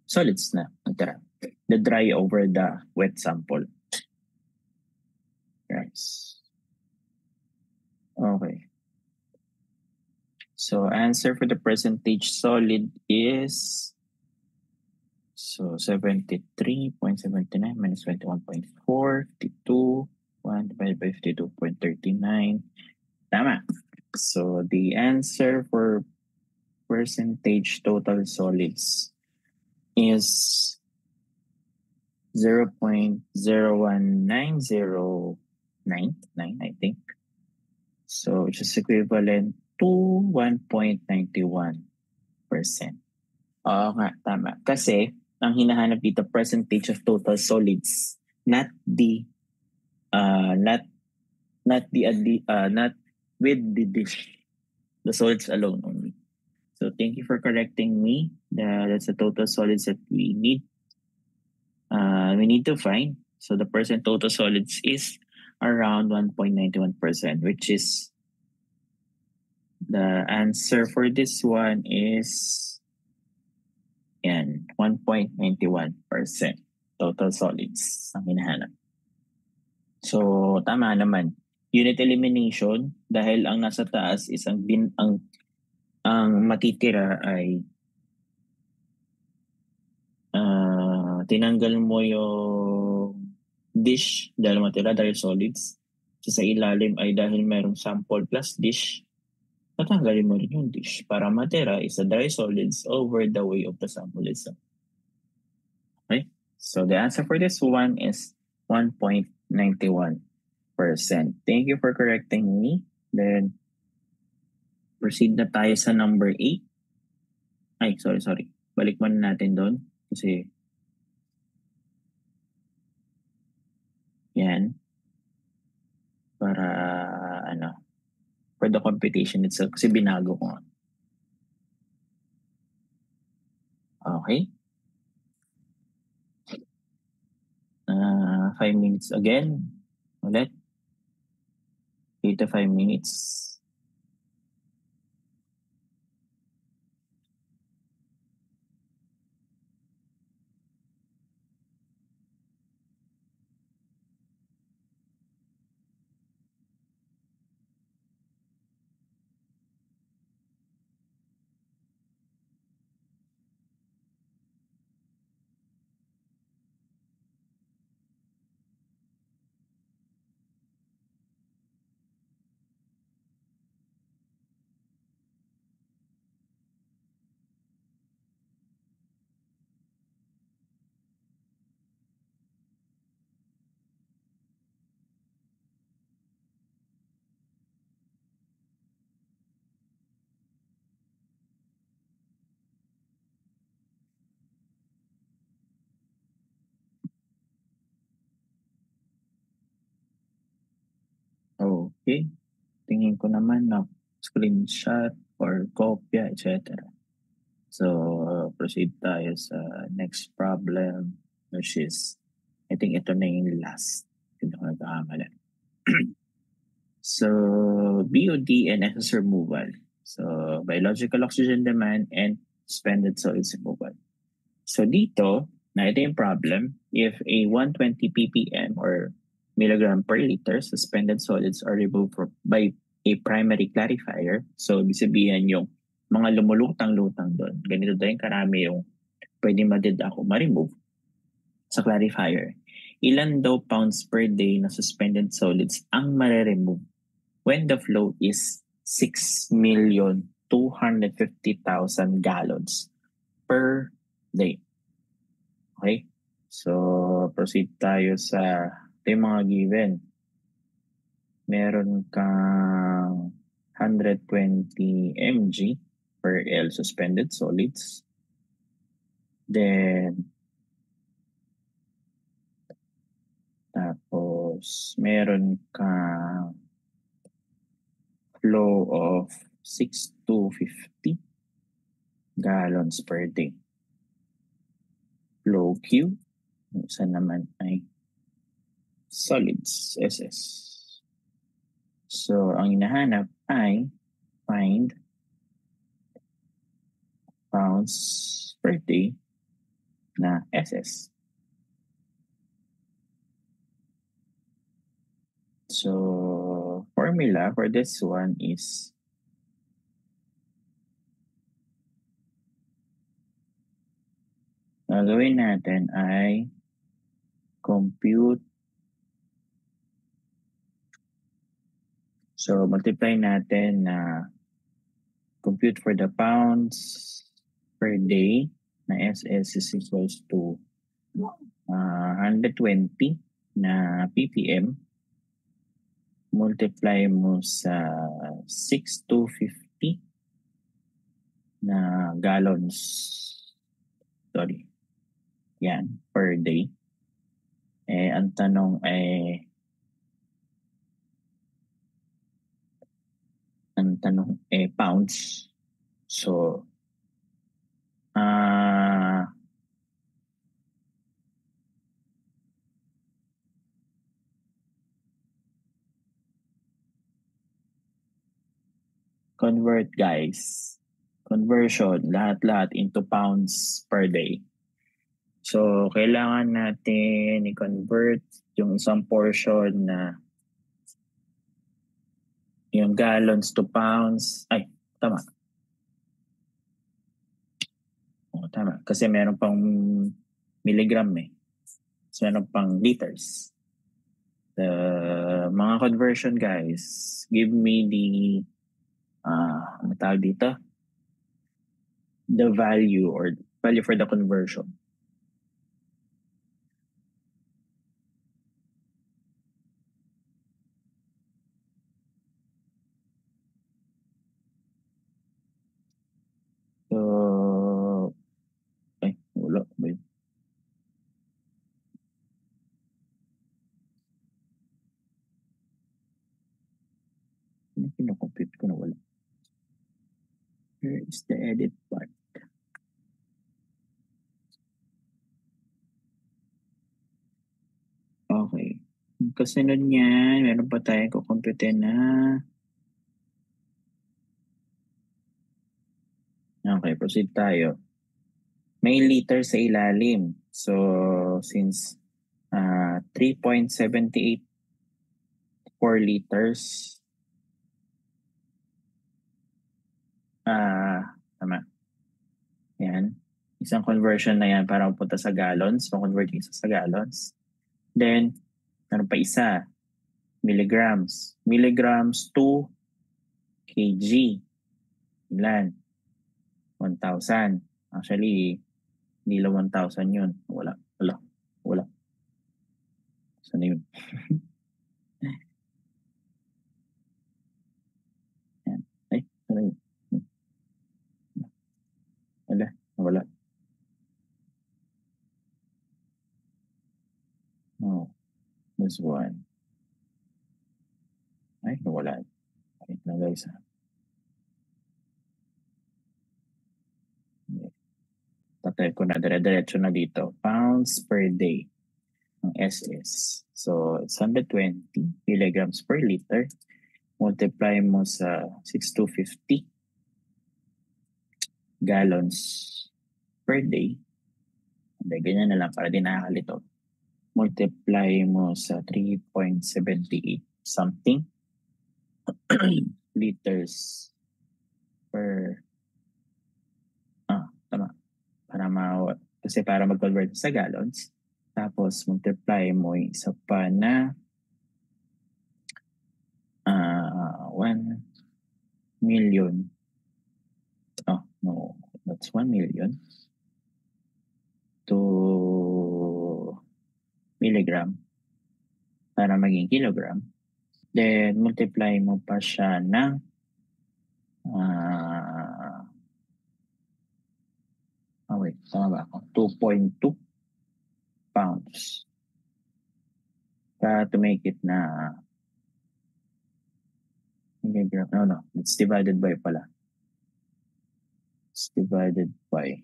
solids na natira. The dry over the wet sample. Yes. Okay. So answer for the percentage solid is 73.79 minus 21.4, 52, 1 divided by 52.39. Tama. So the answer for percentage total solids is 0.01909, I think. So which is equivalent to 1.91%. Oo nga, tama. Kasi ang hinahanap dito percentage of total solids, not with the dish, the solids alone only. So thank you for correcting me. That's the total solids that we need to find. So the percent total solids is around 1.91%, which is the answer for this one is 1.91% total solids ang hinahanap. So tama naman. Unit elimination dahil ang nasa taas is ang matitira ay tinanggal mo yung dish dahil matira dahil solids. So sa ilalim ay dahil merong sample plus dish, tatanggalin mo rin yung dish para matira is the dry solids over the way of the sample itself. Okay? So the answer for this one is 1.91%. Thank you for correcting me. Then proceed na tayo sa number 8. Ay, sorry. Balik muna natin doon kasi yan para for the computation itself kasi binago ko nga. Okay. 5 minutes again. Ulit. 3 to 5 minutes. Okay. Tingin ko naman na screenshot or kopya, etc. So, proceed tayo sa next problem, which is, I think ito na yung last. Hindi ko nagkakamali. So, BOD and excess removal. So, biological oxygen demand and suspended solids removal. So, dito, na ito yung problem. If a 120 ppm or milligram per liter suspended solids are removed by a primary clarifier, so ibig sabihin yung mga lumulutang-lutang doon, ganito daw yung karami yung pwede ma-deduct o ma-remove sa clarifier. Ilan daw pounds per day na suspended solids ang mare-remove when the flow is 6,250,000 gallons per day. Okay? So, proceed tayo sa ito yung mga given. Meron kang 120 mg per L suspended solids. Then, tapos, meron kang flow of 6,250 gallons per day. Flow Q, isa naman ay solids, SS. So, ang hinahanap ay find pounds per day na SS. So, formula for this one is gagawin natin ay compute. So, multiply natin na compute for the pounds per day na SS is equals to 120 na ppm multiply mo sa 6,250 na gallons. Sorry. Yan, per day. Ang tanong ay pounds. So, convert guys. Conversion, lahat-lahat into pounds per day. So, kailangan natin i-convert yung isang portion na yung gallons to pounds. Ay, tama. Tama. Kasi meron pang milligram eh. So, meron pang liters. The mga conversion guys, give me the ano tawag dito? The value or value for the conversion. So, ay, wala ba yun? Ano kinocompute ko na wala? Here is the edit part. Okay. Kasunod niyan, meron pa tayong kukompute na okay, proceed tayo. May liter sa ilalim. So, since 3.784 liters, tama. Yan. Isang conversion na yan para mapunta sa gallons. Pa-convert isa sa gallons. Then, meron pa isa. Milligrams. Milligrams to kg. Ilan? 1,000. Actually, hindi lang 1,000 yun. Wala. Saan yun? Yan. Ay, ano yun? Wala. Oh, this one. Ay, nawala. guys. Tatay ko na dire-diretso na dito. Pounds per day ng SS. So, it's 120 milligrams per liter. Multiply mo sa 6,250 gallons per day. Hindi, ganyan na lang para di nakakalito. Multiply mo sa 3.78 something liters per tama. Kasi para mag-convert sa gallons. Tapos multiply mo yung isa pa na 1 million. Oh, no. That's 1 million to milligram para maging kilogram. Then, multiply mo pa siya ng 2.2 pounds. To make it na milligram. No. It's divided by pala. It's divided by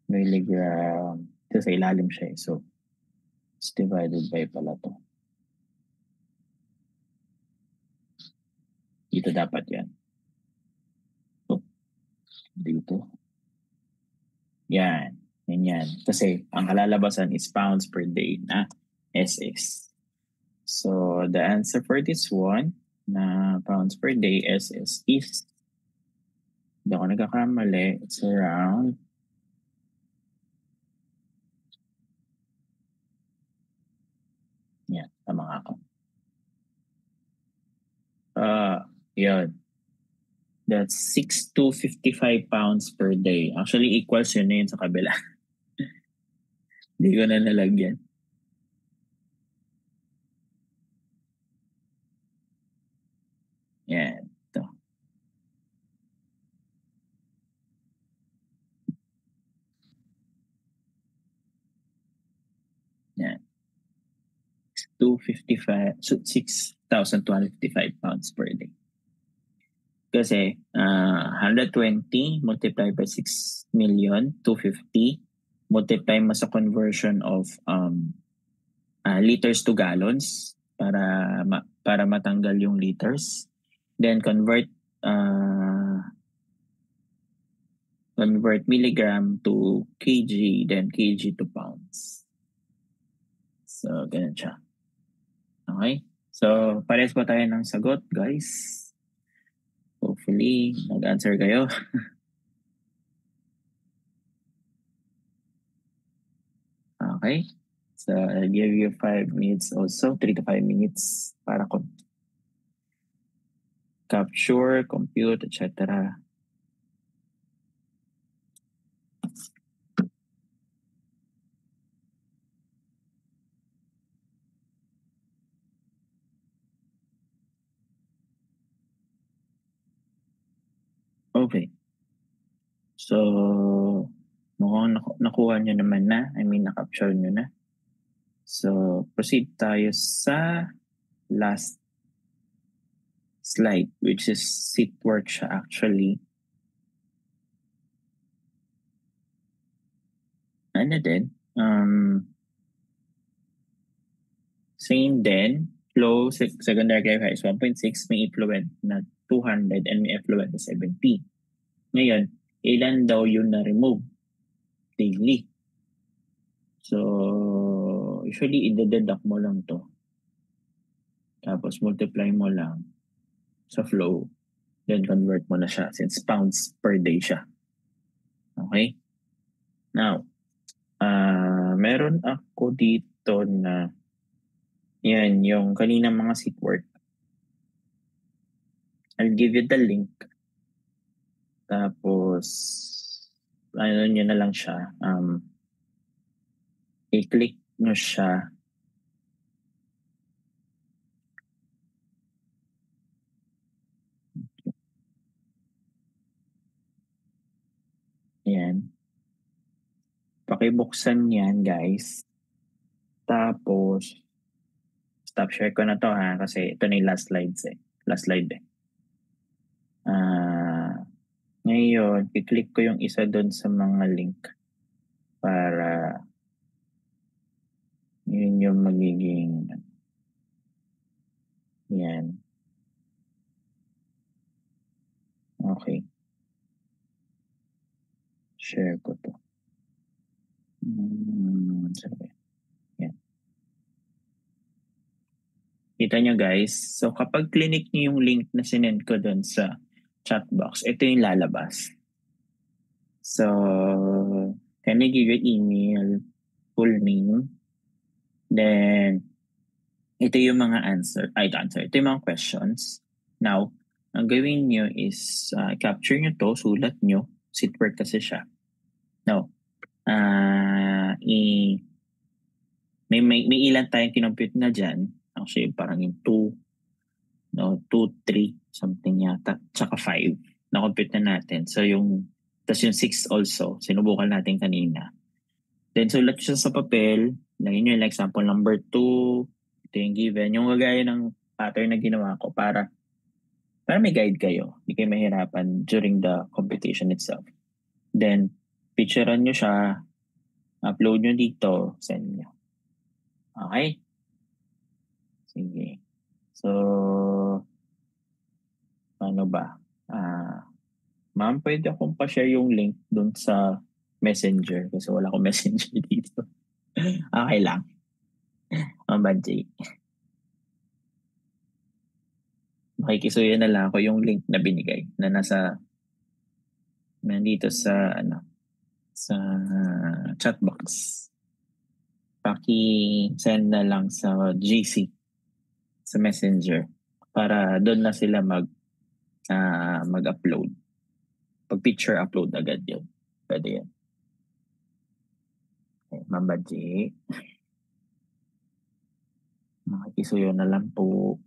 milligram. Ito sa ilalim siya eh. So, it's divided by pala to. Dito dapat yan. So, dito. Yan. Yan. Kasi ang kalalabasan is pounds per day na SS. So, the answer for this one na pounds per day SS is, hindi ako nagkakamali, it's around yan, tama ako. Yun. That's 6,255 pounds per day. Actually, equals yun na yun sa kabila. Hindi ko na nalagyan. Yan. Ito. Yan. 6,255 pounds per day. Kasi 120 multiplied by 6,250,000 multiply mo sa conversion of liters to gallons para matanggal yung liters. Then convert milligram to kg, then kg to pounds. So, ganun siya. Okay? So, pares pa tayo ng sagot, guys. Hopefully, nag-answer kayo. Okay? So, I'll give you 5 minutes also, 3 to 5 minutes para capture, compute, etc. Okay. So, mukhang nakuha nyo naman na. I mean, na-capture nyo na. So, proceed tayo sa last slide, which is seat work siya actually. Ano din? Same din. Flow secondary KFI is 1.6, may effluent na 200 and may effluent na 70. Ngayon, ilan daw yung na-remove daily? So, usually, i-deduct mo lang to. Tapos, multiply mo lang sa flow. Then, convert mo na siya since pounds per day siya. Okay? Now, meron ako dito na yan, yung kanina mga seat work. I'll give you the link. Tapos, ano nyo na lang siya. I-click nyo siya. Ayan. Pakibuksan yan, guys. Tapos, stop share ko na to ha, kasi ito na yung last slide eh. Ngayon, i-click ko yung isa doon sa mga link para yun yung magiging yan. Okay. Share ko to. Sabi. Yan. Kita nyo guys, so kapag clinic nyo yung link na sinend ko doon sa chat box, ito yung lalabas. So, can I give you email, full name, then ito yung mga ito yung mga questions. Now, ang gawin nyo is capture nyo to, sulat nyo, Seatwork kasi siya. Now, may ilan tayong kinompute na dyan. Actually, parang yung 2, 3, something yata, tsaka 5. Na-compute na natin. So, tas yung 6 also, sinubukan natin kanina. Then, sulat siya sa papel. Lagyan nyo yung example number 2. Ito yung given. Yung gagaya ng pattern na ginawa ko para may guide kayo. Hindi kayo mahirapan during the computation itself. Then, picturean nyo siya. Upload nyo dito. Send nyo. Okay? Sige. So, ano ba? Ma'am, pwede akong pa-share yung link dun sa Messenger kasi wala akong Messenger dito. Okay lang. Ma'am Banjay. Makikisuyo na lang ako yung link na binigay na nandito sa sa chat box. Paki-send na lang sa GC sa Messenger para doon na sila mag-upload. Pag picture upload agad yun. Pwede yan. Okay, Ma'am Banjay. Makikisuyo na lang po.